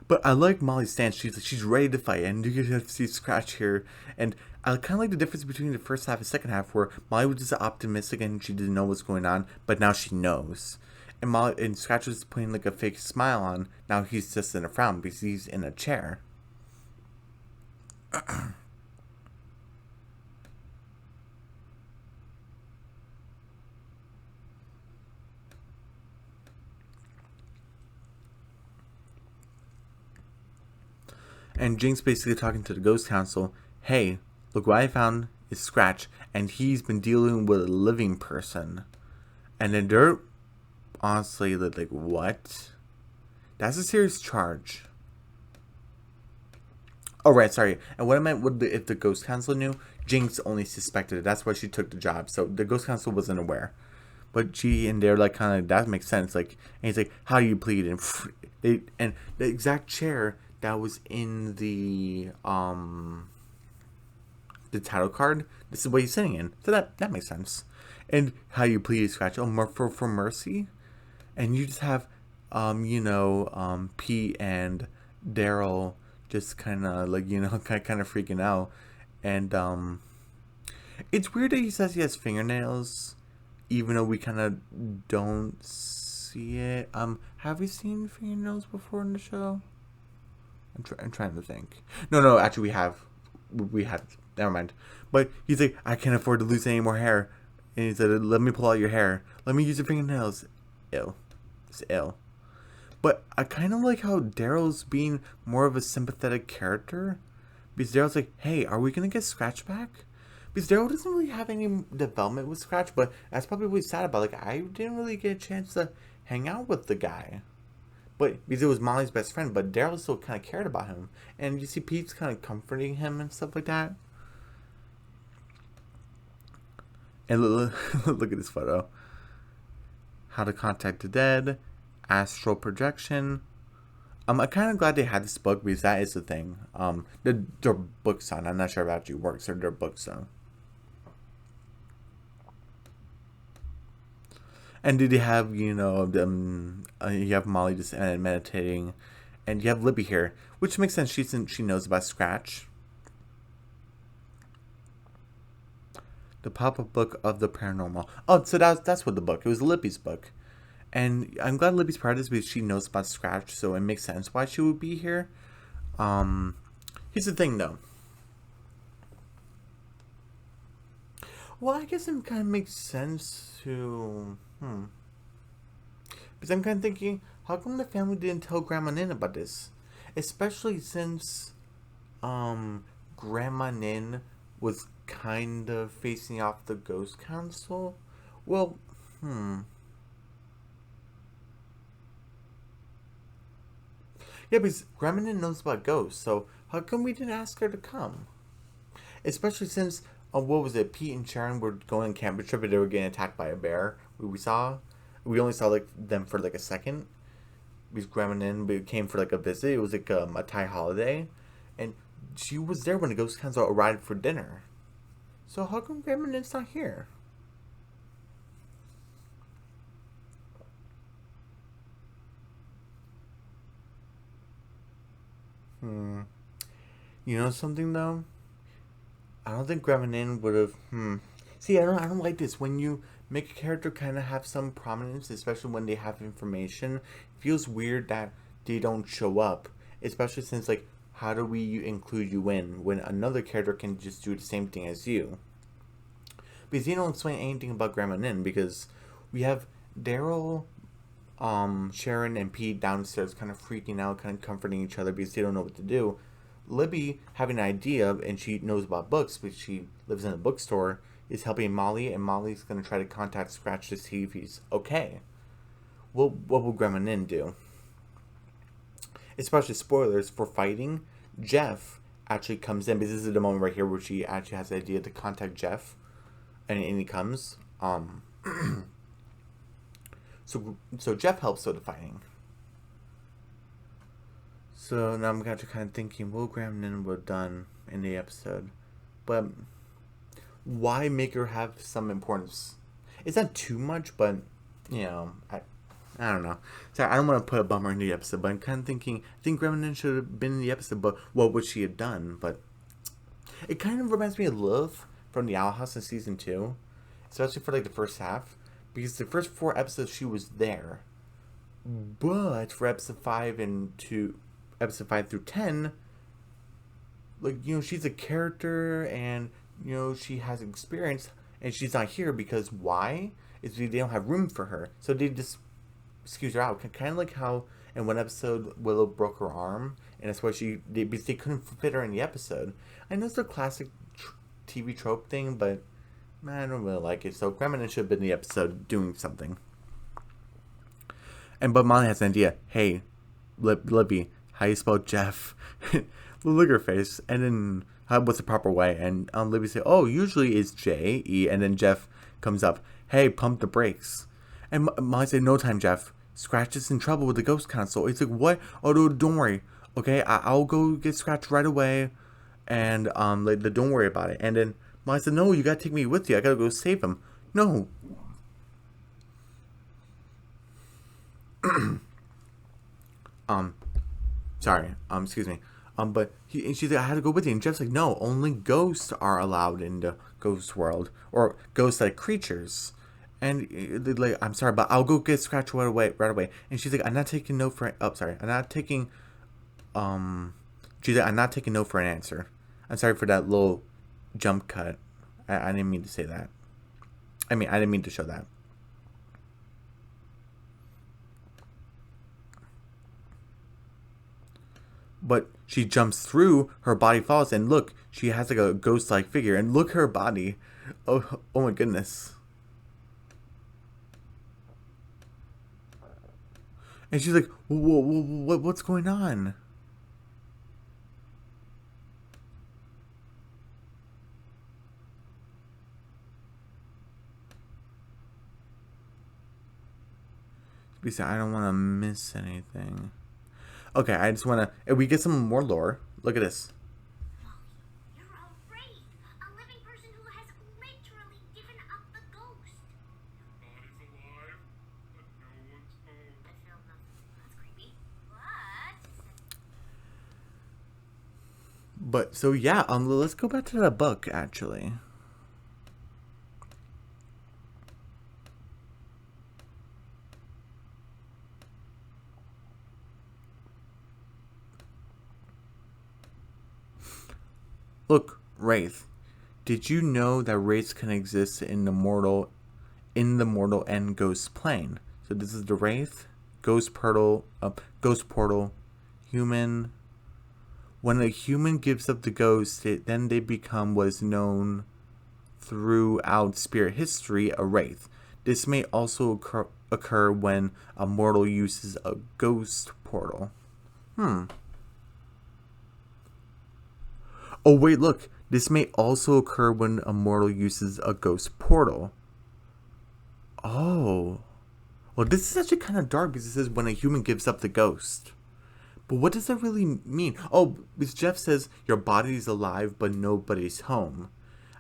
But I like Molly's stance. She's ready to fight, and you get to see Scratch here. And I kind of like the difference between the first half and second half, where Molly was just optimistic and she didn't know what's going on, but now she knows. And Scratch was putting like a fake smile on. Now he's just in a frown because he's in a chair. And Jinx basically talking to the Ghost Council, hey, look what I found is Scratch, and he's been dealing with a living person. And then they're honestly like, what? That's a serious charge. Oh, right, sorry. And what I meant with if the Ghost Council knew, Jinx only suspected it. That's why she took the job. So the Ghost Council wasn't aware. But they're like, kind of, that makes sense. Like, and he's like, how do you plead? And the exact chair that was in the title card, this is what he's sitting in. So that makes sense. And how you plead, Scratch? Oh, for mercy? And you just have, Pete and Daryl just kind of like, kind of freaking out. And it's weird that he says he has fingernails, even though we kind of don't see it. Have we seen fingernails before in the show? I'm trying to think. No, actually we have. Never mind. But he's like, I can't afford to lose any more hair. And he said, let me pull out your hair. Let me use your fingernails. Ew. It's ill. But I kind of like how Daryl's being more of a sympathetic character. Because Daryl's like, hey, are we going to get Scratch back? Because Daryl doesn't really have any development with Scratch. But that's probably what he's sad about. Like, I didn't really get a chance to hang out with the guy. But because it was Molly's best friend, but Daryl still kind of cared about him. And you see Pete's kind of comforting him and stuff like that. And look at this photo. How to contact the dead. Astral projection. I'm kind of glad they had this book because that is the thing. Their books on. I'm not sure if it actually works, or their books on. And did you have, them? You have Molly just meditating, and you have Libby here, which makes sense. She knows about Scratch. The pop-up book of the paranormal. Oh, so that's what the book. It was Libby's book, and I'm glad Libby's part of this because she knows about Scratch, so it makes sense why she would be here. Here's the thing, though. Well, I guess it kind of makes sense to. Because I'm kind of thinking, how come the family didn't tell Grandma Nin about this? Especially since Grandma Nin was kind of facing off the Ghost Council? Well, Yeah, because Gremlin knows about ghosts, so how come we didn't ask her to come? Especially since, what was it, Pete and Sharon were going on camping trip and they were getting attacked by a bear. We only saw like them for like a second. Because Gremlin came for like a visit. It was like a Thai holiday. And she was there when the Ghost Council arrived for dinner. So how come Gremlin's not here? You know something though? I don't think Gremlin would have. See, I don't like this. When you make a character kind of have some prominence, especially when they have information, it feels weird that they don't show up. Especially since, like, how do we include you in when another character can just do the same thing as you? Because they don't explain anything about Gremlin, because we have Daryl, Sharon, and Pete downstairs kind of freaking out, kind of comforting each other because they don't know what to do. Libby having an idea, and she knows about books, but she lives in a bookstore, is helping Molly, and Molly's going to try to contact Scratch to see if he's okay. What will Gremlin do? Especially spoilers for fighting. Jeff actually comes in, because this is the moment right here where she actually has the idea to contact Jeff, and he comes. So Jeff helps with the fighting. So now I'm kind of thinking, what Gremlin would have done in the episode? But why make her have some importance? It's not too much, but, you know, I don't know. So I don't want to put a bummer in the episode, but I'm kind of thinking, I think Gremlin should have been in the episode, but what would she have done? But it kind of reminds me of Love from the Owl House in season 2, especially for like the first half, because the first 4 episodes she was there, but for episode 5 through 10, like, you know, she's a character and, you know, she has experience, and she's not here because why? It's because they don't have room for her, so they just excuse her out. Kind of like how in one episode Willow broke her arm, and that's why because they couldn't fit her in the episode. I know it's a classic TV trope thing, but I don't really like it. So Gremlin should have been in the episode doing something. But Molly has an idea. Hey, Libby, how you spell Jeff? Look at her face, and then what's the proper way? And Libby say, oh, usually it's J-E, and then Jeff comes up. Hey, pump the brakes. And Molly said, no time, Jeff. Scratch is in trouble with the Ghost Council. It's like, what? Oh, no, don't worry. Okay, I'll go get Scratch right away, and don't worry about it. And then Molly said, no, you gotta take me with you. I gotta go save him. No. Sorry. Excuse me. But she's like, I had to go with you. And Jeff's like, no, only ghosts are allowed in the ghost world, or ghost-like creatures. And like, I'm sorry, but I'll go get Scratch right away. And she's like, I'm not taking no for. Oh, sorry, I'm not taking. She's like, I'm not taking no for an answer. I'm sorry for that little jump cut. I didn't mean to say that. I didn't mean to show that. But she jumps through, her body falls, and look, she has like a ghost-like figure. And look at her body. Oh my goodness. And she's like, what's going on? I don't want to miss anything. Okay, I just want to... We get some more lore. Look at this. You're a wraith, a living person who has literally given up the ghost. Your body's alive, but no one's home. I feel nothing. That's creepy. But so yeah, let's go back to the book actually. Look, Wraith. Did you know that wraiths can exist in the mortal and ghost plane? So this is the Wraith, ghost portal, human. When a human gives up the ghost, then they become what is known throughout spirit history a wraith. This may also occur when a mortal uses a ghost portal. Oh wait, look. This may also occur when a mortal uses a ghost portal. Oh. Well, this is actually kind of dark because it says when a human gives up the ghost. But what does that really mean? Oh, because Jeff says your body is alive but nobody's home.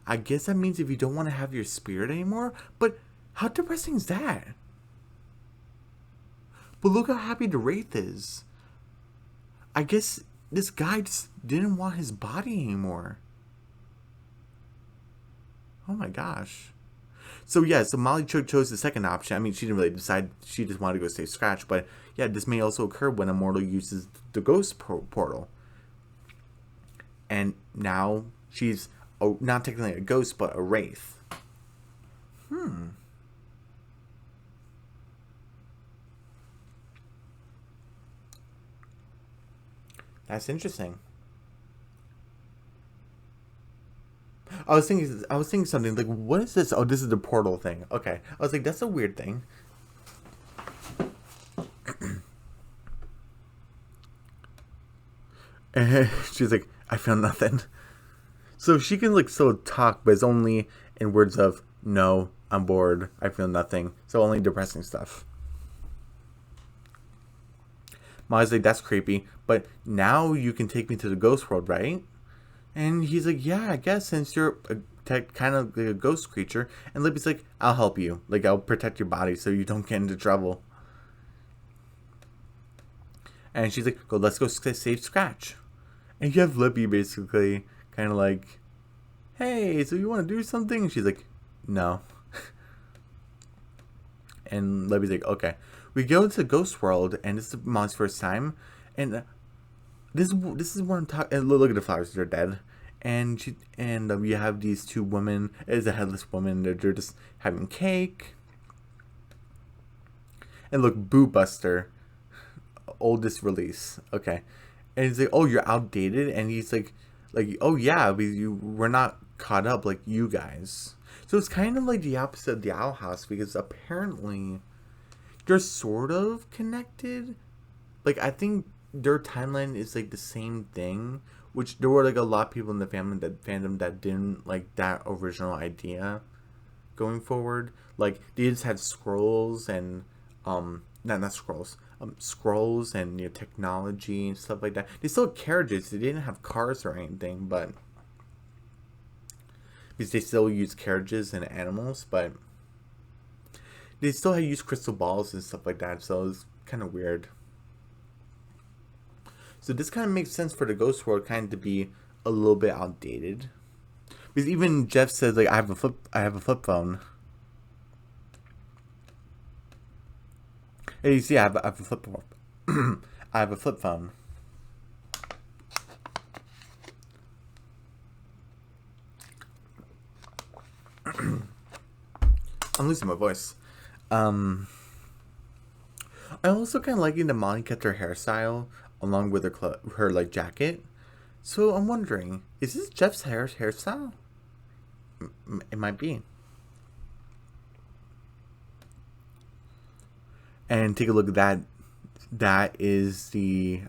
I guess that means if you don't want to have your spirit anymore. But how depressing is that? But look how happy the Wraith is. I guess this guy just didn't want his body anymore. Oh my gosh. So yeah, so Molly chose the second option. I mean, she didn't really decide. She just wanted to go save Scratch. But yeah, this may also occur when a mortal uses the ghost portal. And now she's not technically a ghost, but a wraith. That's interesting. I was thinking something like, what is this? Oh, this is the portal thing. Okay. I was like, that's a weird thing. And she's like, I feel nothing. So she can like still talk, but it's only in words of, no, I'm bored, I feel nothing. So only depressing stuff. Molly's like, that's creepy, but now you can take me to the ghost world, right? And he's like, yeah, I guess, since you're kind of like a ghost creature. And Libby's like, I'll help you. Like, I'll protect your body so you don't get into trouble. And she's like, go, let's go save Scratch. And you have Libby basically kind of like, hey, so you want to do something? And she's like, no. And Libby's like, okay. We go into the ghost world, and this is Molly's first time. And this is what I'm talking. Look at the flowers; they're dead. And you have these two women. It's a headless woman. They're just having cake. And look, Boo Buster, oldest release. Okay, and he's like, "Oh, you're outdated," and he's like, "Oh yeah, we're not caught up like you guys." So it's kind of like the opposite of the Owl House, because apparently they're sort of connected. Like, I think their timeline is like the same thing, which there were like a lot of people in the fandom that didn't like that original idea going forward. Like, they just had scrolls and not scrolls, scrolls and technology and stuff like that. They still had carriages. They didn't have cars or anything, but because they still use carriages and animals, but they still had used crystal balls and stuff like that. So it was kind of weird. So this kind of makes sense for the ghost world kind of to be a little bit outdated, because even Jeff says like, I have a flip phone. Hey, you see, I have a flip phone. I have a flip phone. I'm losing my voice. I also kind of liking that Molly kept her hairstyle along with her like jacket. So I'm wondering, is this Jeff's hairstyle? It might be. And take a look at that. That is the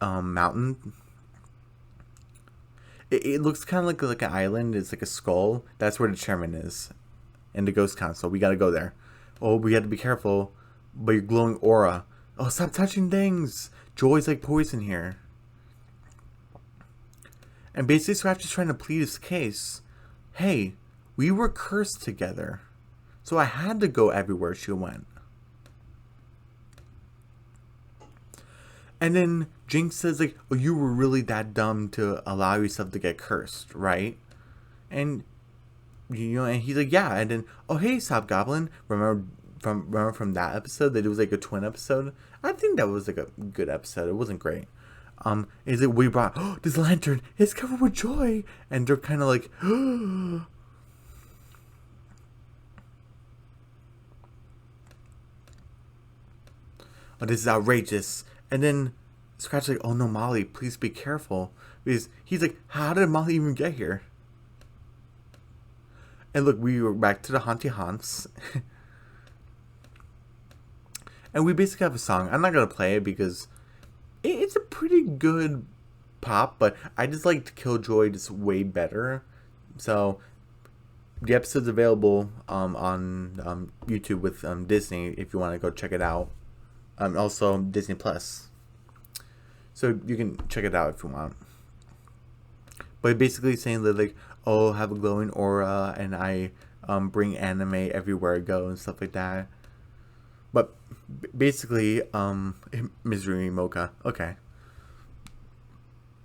mountain. It looks kind of like an island. It's like a skull. That's where the chairman is, and the ghost council. We gotta go there. Oh, we have to be careful. But your glowing aura. Oh, stop touching things. Joy's like poison here. And basically, Scratch is trying to plead his case. Hey, we were cursed together, so I had to go everywhere she went. And then Jinx says like, oh, you were really that dumb to allow yourself to get cursed, right? And and he's like, yeah. And then, oh hey, Goblin, remember from that episode that it was like a twin episode? I think that was like a good episode. It wasn't great. Is it we brought this lantern? It's covered with joy, and they're kind of like, oh, this is outrageous. And then Scratch's like, oh no, Molly, please be careful, because he's like, how did Molly even get here? And look, we were back to the Haunty Haunts. And we basically have a song. I'm not going to play it because it's a pretty good pop, but I just liked Killjoy just way better. So the episode's available on YouTube with Disney if you want to go check it out. Also Disney Plus. So you can check it out if you want. But basically saying that like, oh, have a glowing aura and I bring anime everywhere I go and stuff like that. But basically, Misery Mocha. Okay.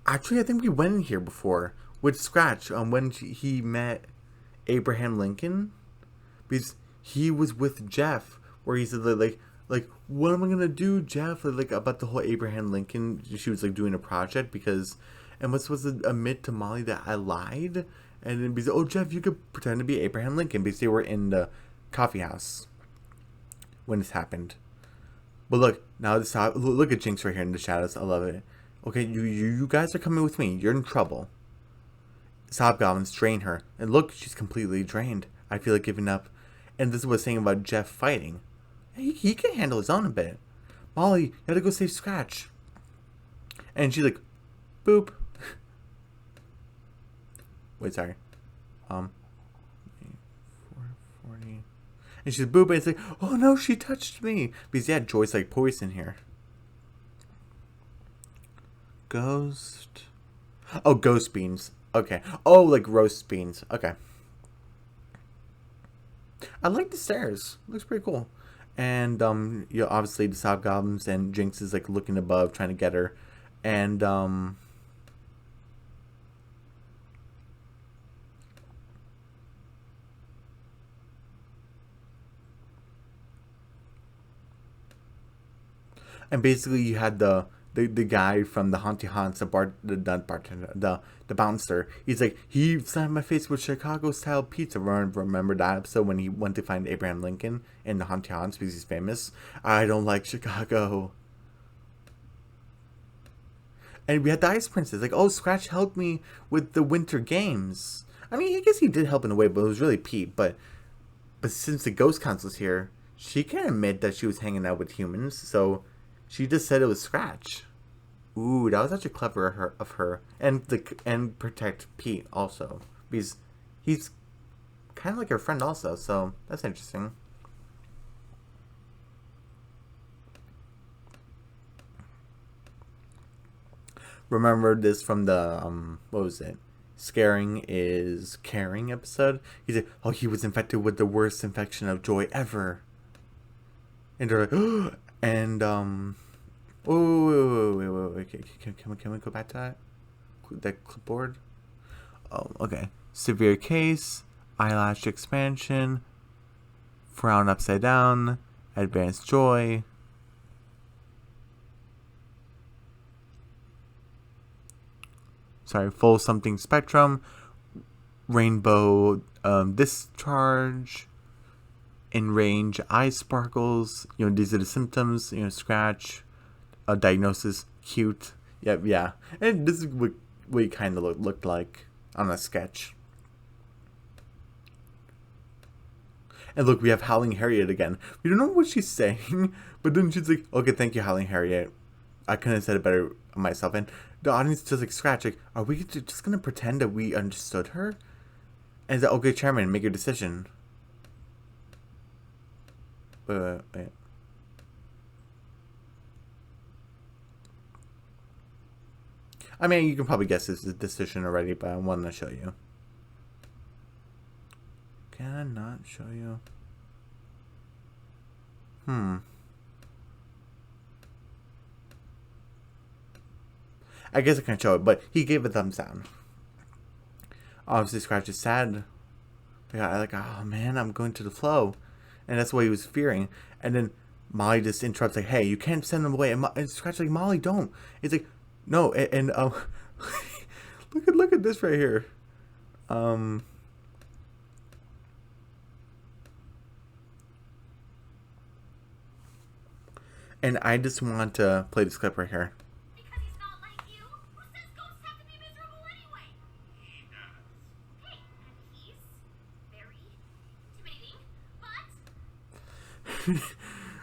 Actually, I think we went in here before with Scratch when he met Abraham Lincoln, because he was with Jeff, where he said like what am I gonna do, Jeff? Like about the whole Abraham Lincoln. She was like doing a project because, and was supposed to admit to Molly that I lied, and then be oh Jeff, you could pretend to be Abraham Lincoln because they were in the coffee house when this happened. But look, now this look at Jinx right here in the shadows. I love it. Okay, you guys are coming with me. You're in trouble. Hobgoblins drain her, and look, she's completely drained. I feel like giving up. And this is what's saying about Jeff fighting. He can handle his own a bit. Molly, you gotta go save Scratch. And she's like, boop. Wait, sorry. 440. And she's boop, and it's like, oh no, she touched me. Because yeah, Joy's like poison here. Ghost. Oh, ghost beans. Okay. Oh, like roast beans. Okay. I like the stairs. Looks pretty cool. And you know, obviously the hobgoblins and Jinx is like looking above, trying to get her. And basically you had the guy from the Haunty Haunts, the bartender, the bouncer. He's like, he slapped my face with Chicago style pizza. Remember that episode when he went to find Abraham Lincoln in the Haunty Haunts because he's famous? I don't like Chicago. And we had the Ice Princess, like, oh, Scratch helped me with the Winter Games. I mean, I guess he did help in a way, but it was really Pete. But since the Ghost Council's here, she can admit that she was hanging out with humans, so she just said it was Scratch. Ooh, that was actually clever of her. And protect Pete also, because he's kind of like her friend also, so that's interesting. Remember this from the what was it? Scaring is Caring episode. He said, oh, he was infected with the worst infection of joy ever. And they're like, oh, and oh, wait. Can we go back to that clipboard? Oh, okay. Severe case, eyelash expansion, frown upside down, advanced joy. Sorry, full something spectrum, rainbow discharge, in range eye sparkles. You know, these are the symptoms. You know, Scratch, diagnosis, cute. Yep, yeah. And this is what he kind of looked like on a sketch. And look, we have Howling Harriet again. We don't know what she's saying, but then she's like, okay, thank you, Howling Harriet. I couldn't have said it better myself. And the audience just like Scratch, like, are we just gonna pretend that we understood her? And that, okay, Chairman, make your decision. Wait. I mean, you can probably guess this is a decision already, but I wanted to show you. Can I not show you? I guess I can show it, but he gave a thumbs down. Obviously, Scratch is sad. Like, oh man, I'm going to the flow. And that's what he was fearing. And then Molly just interrupts, like, hey, you can't send them away. And Scratch like, Molly, don't. It's like, no, and look at this right here. And I just want to play this clip right here. Because he's not like you? Who says ghosts have to be miserable anyway? He does. Hey, and he's very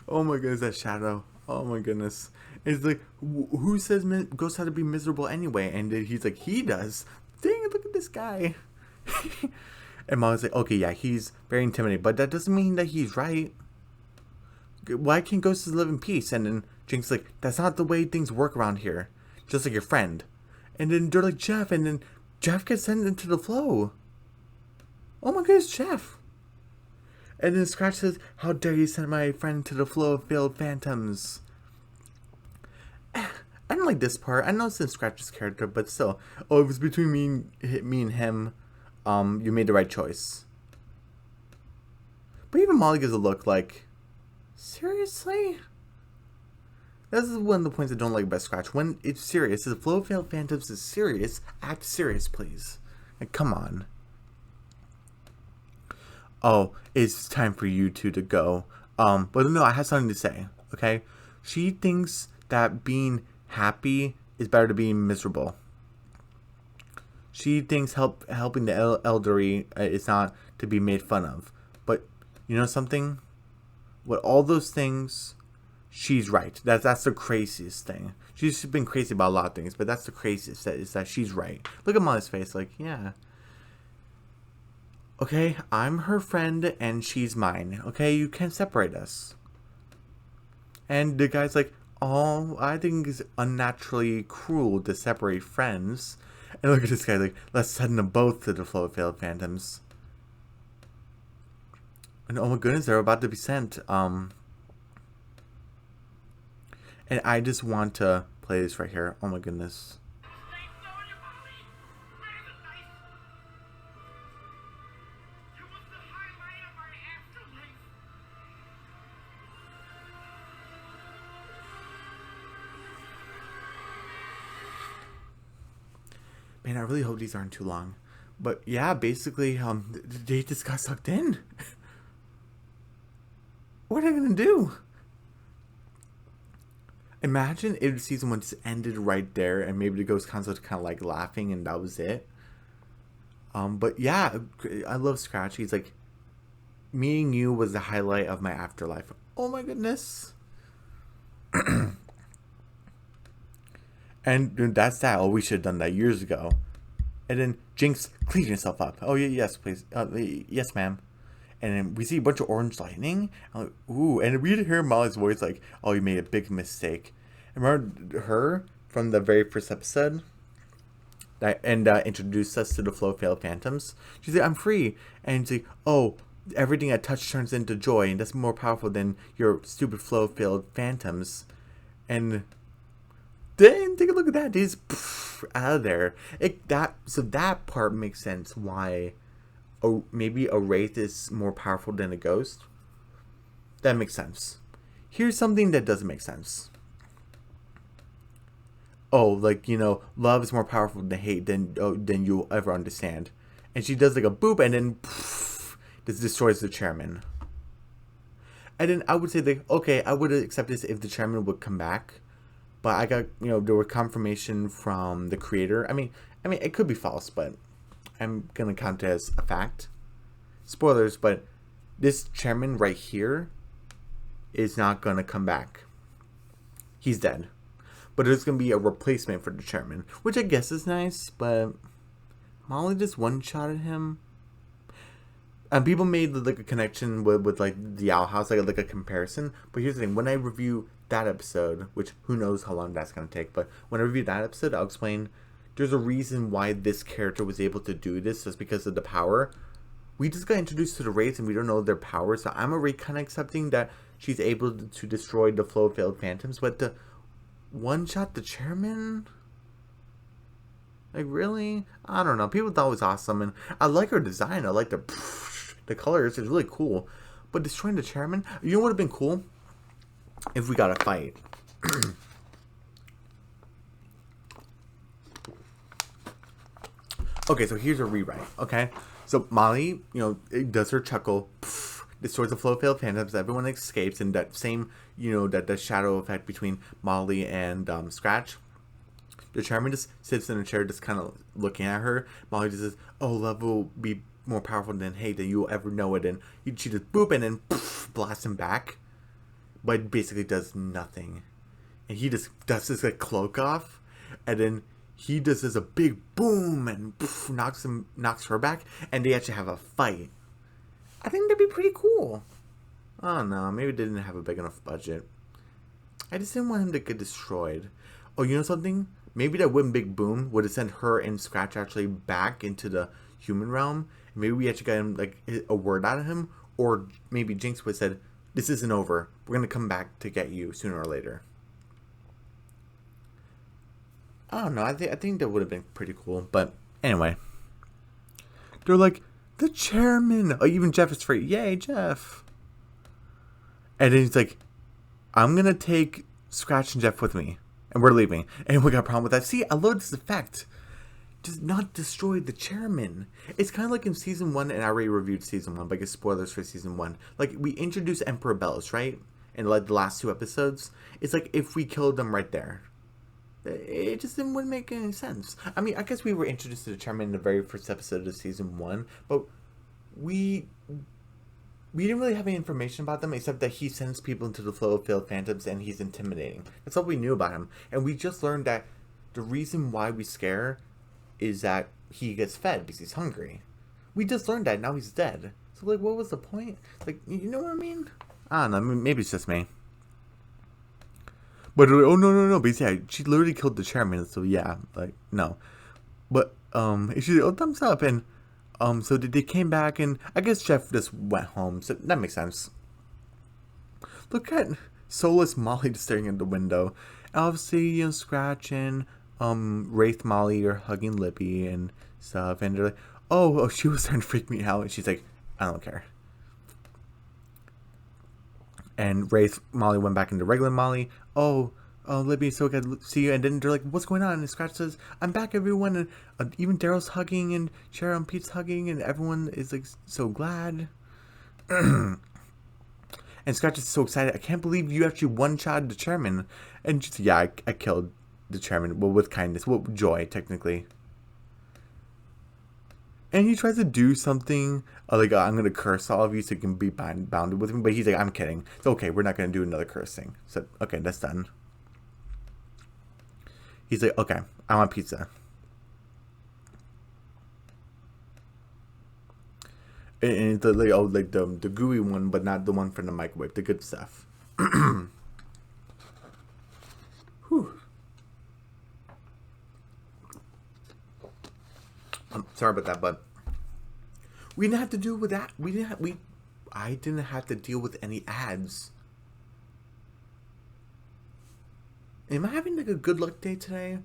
Oh my goodness, that shadow. Oh my goodness. It's like, who says ghosts have to be miserable anyway? And then he's like, he does. Dang it, look at this guy. And Molly's like, okay, yeah, he's very intimidating, but that doesn't mean that he's right. Why can't ghosts live in peace? And then Jinx's like, that's not the way things work around here. Just like your friend. And then they're like, Jeff, and then Jeff gets sent into the flow. Oh my goodness, Jeff. And then Scratch says, how dare you send my friend to the flow of failed phantoms. I don't like this part. I know it's in Scratch's character, but still. Oh, it was between me and him. You made the right choice. But even Molly gives a look like, seriously? This is one of the points I don't like about Scratch. When it's serious, if the flow of failed phantoms is serious, act serious, please. Like, come on. Oh, it's time for you two to go. But no, I have something to say, okay? She thinks that being happy is better than being miserable. She thinks helping the elderly is not to be made fun of. But you know something? With all those things, she's right. That's the craziest thing. She's been crazy about a lot of things, but that's the craziest, is that she's right. Look at Molly's face, like, yeah. Okay, I'm her friend and she's mine. Okay, you can't separate us. And the guy's like, oh, I think it's unnaturally cruel to separate friends. And look at this guy, like, let's send them both to the flow of failed phantoms. And oh my goodness, they're about to be sent. And I just want to play this right here. Oh my goodness. Man, I really hope these aren't too long. But yeah, basically, they just got sucked in. What are they gonna do? Imagine if season 1 just ended right there and maybe the ghost council was kind of like laughing and that was it. But yeah, I love Scratch. He's like, meeting you was the highlight of my afterlife. Oh my goodness. And that's that. Oh, we should have done that years ago. And then Jinx, clean yourself up. Oh, yeah, yes, please. Yes, ma'am. And then we see a bunch of orange lightning. I'm like, ooh. And we hear Molly's voice like, oh, you made a big mistake. And remember her from the very first episode? That introduced us to the flow of failed phantoms. She's like, I'm free. And she's like, oh, everything I touch turns into joy. And that's more powerful than your stupid flow of failed phantoms. And then take a look at that. He's out of there. So that part makes sense why maybe a wraith is more powerful than a ghost. That makes sense. Here's something that doesn't make sense. Oh, like, you know, love is more powerful than hate than you'll ever understand. And she does like a boop and then this destroys the chairman. And then I would say like, okay, I would accept this if the chairman would come back. But I got, you know, there were confirmation from the creator. I mean, it could be false, but I'm going to count it as a fact. Spoilers, but this chairman right here is not going to come back. He's dead. But there's going to be a replacement for the chairman, which I guess is nice, but Molly just one-shotted him. And people made like a connection with like the Owl House, like a comparison. But here's the thing: when I review that episode, which who knows how long that's gonna take, but when I review that episode, I'll explain. There's a reason why this character was able to do this, just because of the power. We just got introduced to the Wraiths and we don't know their power, so I'm already kind of accepting that she's able to destroy the flow of failed phantoms. But to one-shot the chairman. Like, really? I don't know. People thought it was awesome, and I like her design. I like the colors. It's really cool. But destroying the chairman, you know what would have been cool? If we got a fight. Okay, so here's a rewrite, okay? So Molly, you know, it does her chuckle, destroys the flow of failed phantoms, everyone escapes, and that same, you know, that the shadow effect between Molly and Scratch. The chairman just sits in a chair just kind of looking at her. Molly just says, oh, love will be more powerful than hate, than you'll ever know it. And she just boop and then blasts him back. but basically does nothing. And he just dusts his like cloak off, and then he does this a big boom and poof, knocks her back, and they actually have a fight. I think that'd be pretty cool. Oh no, maybe they didn't have a big enough budget. I just didn't want him to get destroyed. Oh, you know something? Maybe that one big boom would have sent her and Scratch actually back into the human realm. Maybe we actually got him like a word out of him, or maybe Jinx would have said, "This isn't over. We're gonna come back to get you sooner or later." I don't know. I think that would have been pretty cool. But anyway, they're like the chairman. Oh, even Jeff is free. Yay, Jeff! And then he's like, "I'm gonna take Scratch and Jeff with me, and we're leaving." And we got a problem with that. See, I love this effect. Does not destroy the chairman. It's kind of like in season 1, and I already reviewed season 1, but I guess spoilers for season 1. Like, we introduced Emperor Bells, right? In like the last 2 episodes. It's like if we killed them right there. It just wouldn't make any sense. I mean, I guess we were introduced to the chairman in the very first episode of season 1, but we didn't really have any information about them except that he sends people into the flow of failed phantoms and he's intimidating. That's all we knew about him. And we just learned that the reason why we scare is that he gets fed because he's hungry. We just learned that, now he's dead. So, like, what was the point? Like, you know what I mean? I don't know, maybe it's just me. But, oh, no, but yeah, she literally killed the chairman, so yeah, like, no. But, she, oh, thumbs up, and, so they came back, and I guess Jeff just went home, so that makes sense. Look at soulless Molly just staring at the window. And obviously, you know, Scratch and, Wraith Molly are hugging Lippy and stuff, and they're like, oh, she was starting to freak me out, and she's like, I don't care. And Wraith Molly went back into regular Molly. Oh, Libby, so good to see you. And then they're like, what's going on? And Scratch says, I'm back, everyone. And even Daryl's hugging, and Cheryl and Pete's hugging, and everyone is like so glad. And Scratch is so excited. I can't believe you actually one-shot the chairman. And she's like, yeah, I killed the chairman. Well, with kindness. Well, joy, technically. And he tries to do something like, I'm going to curse all of you so you can be bounded with me. But he's like, I'm kidding. It's okay. We're not going to do another curse thing. So, okay, that's done. He's like, okay, I want pizza. And it's like, oh, like the gooey one, but not the one from the microwave. The good stuff. Whew. I'm sorry about that, but we didn't have to deal with that. I didn't have to deal with any ads. Am I having like a good luck day today?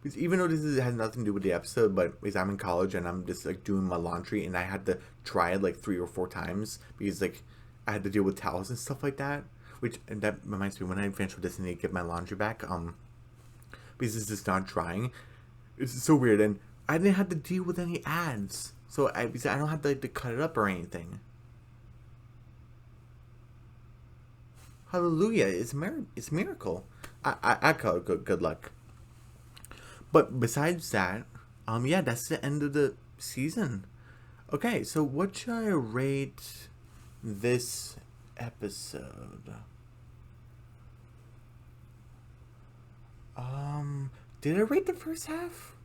Because even though has nothing to do with the episode, but because I'm in college and I'm just like doing my laundry and I had to try it like 3 or 4 times because like I had to deal with towels and stuff like that. And that reminds me, when I finish with this and need to get my laundry back, because it's just not drying. It's so weird, and I didn't have to deal with any ads, because I don't have to like to cut it up or anything. Hallelujah! It's a miracle. I call it good luck. But besides that, yeah, that's the end of the season. Okay, so what should I rate this episode? Did I rate the first half?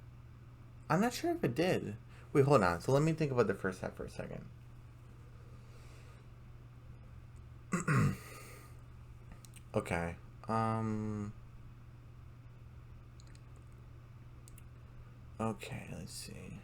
I'm not sure if it did. Wait, hold on. So let me think about the first half for a second. Okay. Okay, let's see.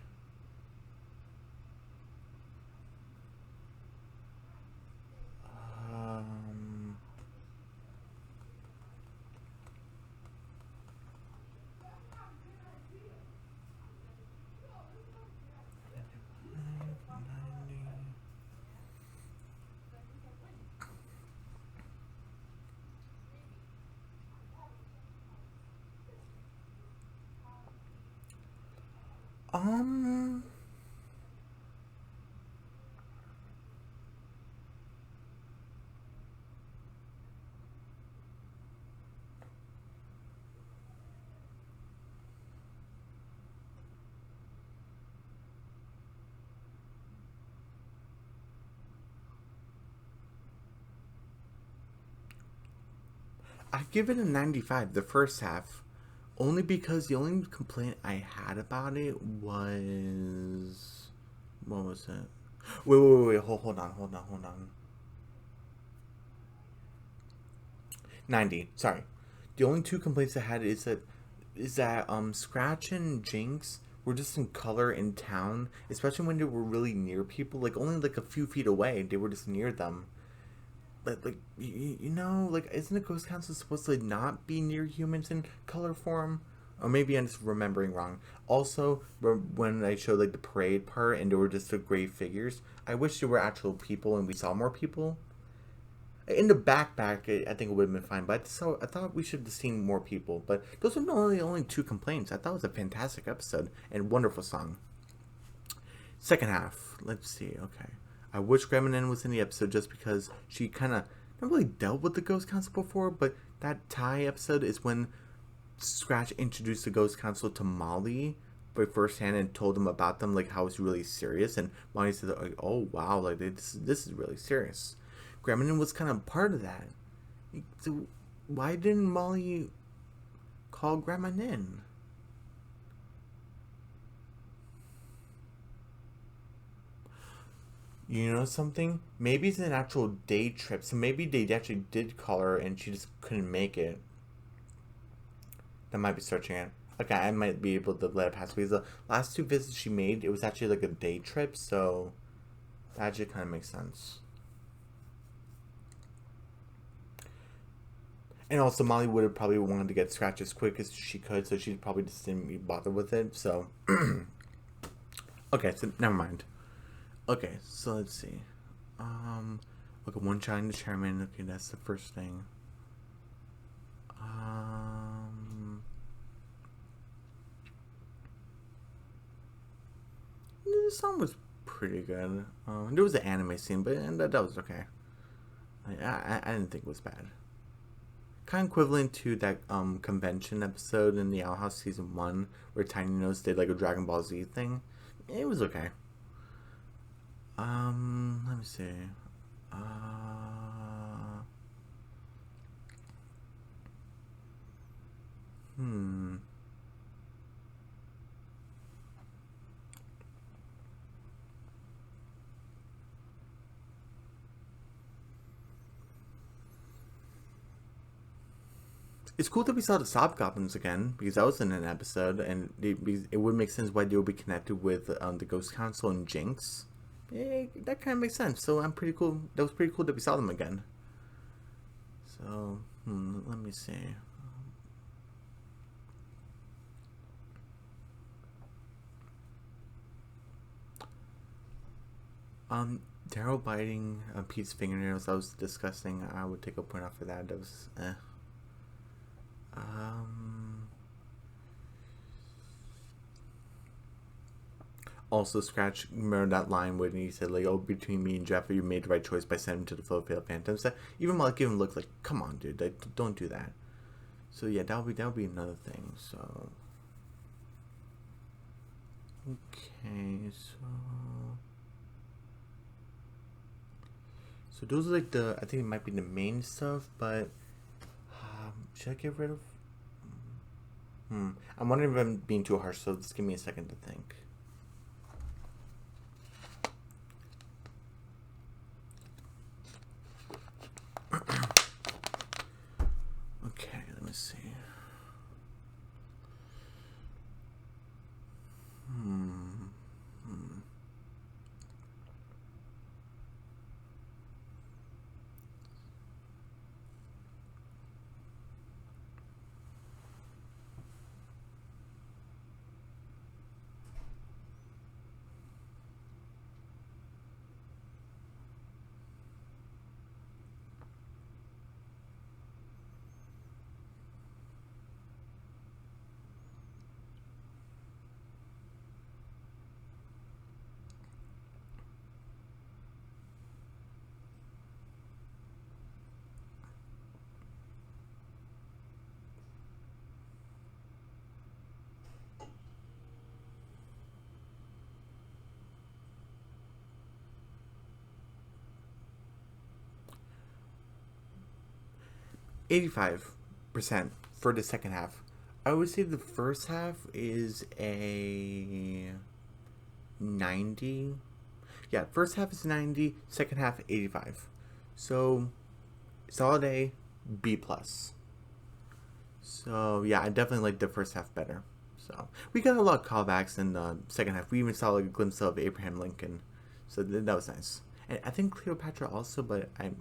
Um, I give it a 95, the first half. Only because the only complaint I had about it was... What was it? Wait. Hold on. 90. Sorry. The only two complaints I had is that Scratch and Jinx were just in color in town, especially when they were really near people, like only like a few feet away. They were just near them. Like like isn't a ghost council supposed to not be near humans in color form? Or maybe I'm just remembering wrong. Also, when I showed like the parade part and there were just the gray figures, I wish there were actual people and we saw more people. In the backpack, I think it would have been fine, but I thought we should have seen more people. But those are only two complaints. I thought it was a fantastic episode and wonderful song. Second half, let's see. Okay, I wish Gremlin was in the episode just because she kind of not really dealt with the Ghost Council before, but that Thai episode is when Scratch introduced the Ghost Council to Molly by firsthand and told them about them, like how it's really serious. And Molly said, like, "Oh wow, like this is really serious." Gremlin was kind of part of that. So why didn't Molly call Gremlin in? You know something? Maybe it's an actual day trip. So maybe they actually did call her and she just couldn't make it. That might be searching it. Okay, I might be able to let it pass because the last two visits she made, it was actually like a day trip. So that actually kind of makes sense. And also, Molly would have probably wanted to get Scratch as quick as she could, so she probably just didn't bother with it. So, okay, so never mind. Okay, so let's see. Okay, one shine the chairman. Okay, that's the first thing. The song was pretty good. There was an anime scene, but that was okay. I didn't think it was bad. Kind of equivalent to that convention episode in the Owl House season 1 where Tiny Nose did like a Dragon Ball Z thing. It was okay. Let me see. Hmm. It's cool that we saw the Sob Goblins again because that was in an episode, and it would make sense why they would be connected with the Ghost Council and Jinx. That kind of makes sense. So I'm pretty cool. That was pretty cool that we saw them again. So let me see. Daryl biting Pete's fingernails. That was disgusting. I would take a point off for that. That was Also, Scratch, remember that line when he said, like, "Oh, between me and Jeff, you made the right choice by sending him to the Philadelphia Phantoms." That even Molly gave him a look like, "Come on, dude, like, don't do that." So yeah, that'll be another thing. So okay, so those are like I think it might be the main stuff, but should I get rid of? I'm wondering if I'm being too harsh. So just give me a second to think. Okay, let me see. 85. for the second half. I would say the first half is a 90. Yeah, first half is 90, second half 85. So, solid A, B plus. So, yeah, I definitely like the first half better. So, we got a lot of callbacks in the second half. We even saw like a glimpse of Abraham Lincoln. So, that was nice. And I think Cleopatra also, but it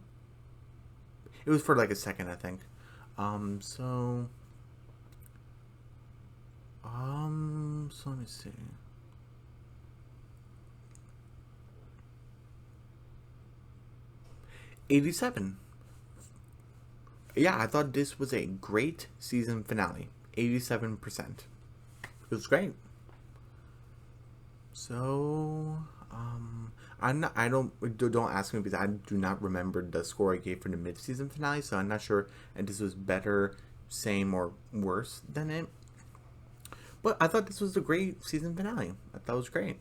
was for like a second, I think. So let me see. '87. Yeah, I thought this was a great season finale. 87%. It was great. So, don't ask me because I do not remember the score I gave for the mid-season finale, so I'm not sure if this was better, same, or worse than it. But I thought this was a great season finale. I thought it was great.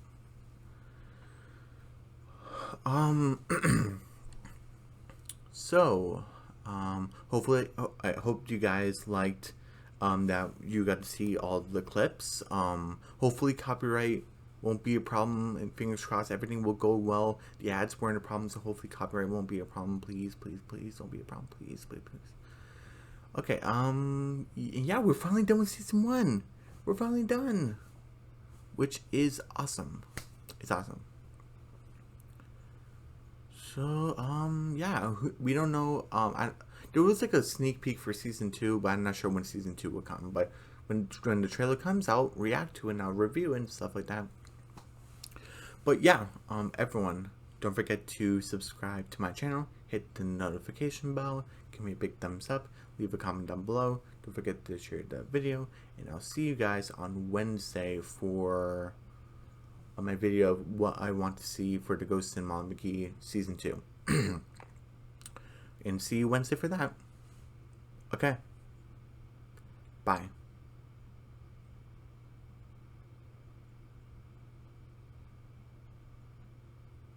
So, hopefully, I hope you guys liked that you got to see all the clips. Hopefully copyright won't be a problem, and fingers crossed everything will go well. The ads weren't a problem, so hopefully copyright won't be a problem. Please, please, please don't be a problem. Please, please, please. Okay, yeah, we're finally done with season 1. We're finally done, which is awesome. It's awesome. So, yeah, we don't know. There was like a sneak peek for season 2, but I'm not sure when season 2 will come. But when the trailer comes out, react to it and I'll review it and stuff like that. But yeah, everyone, don't forget to subscribe to my channel, hit the notification bell, give me a big thumbs up, leave a comment down below. Don't forget to share the video, and I'll see you guys on Wednesday for my video of what I want to see for the Ghost and Molly McGee season 2. And see you Wednesday for that. Okay. Bye.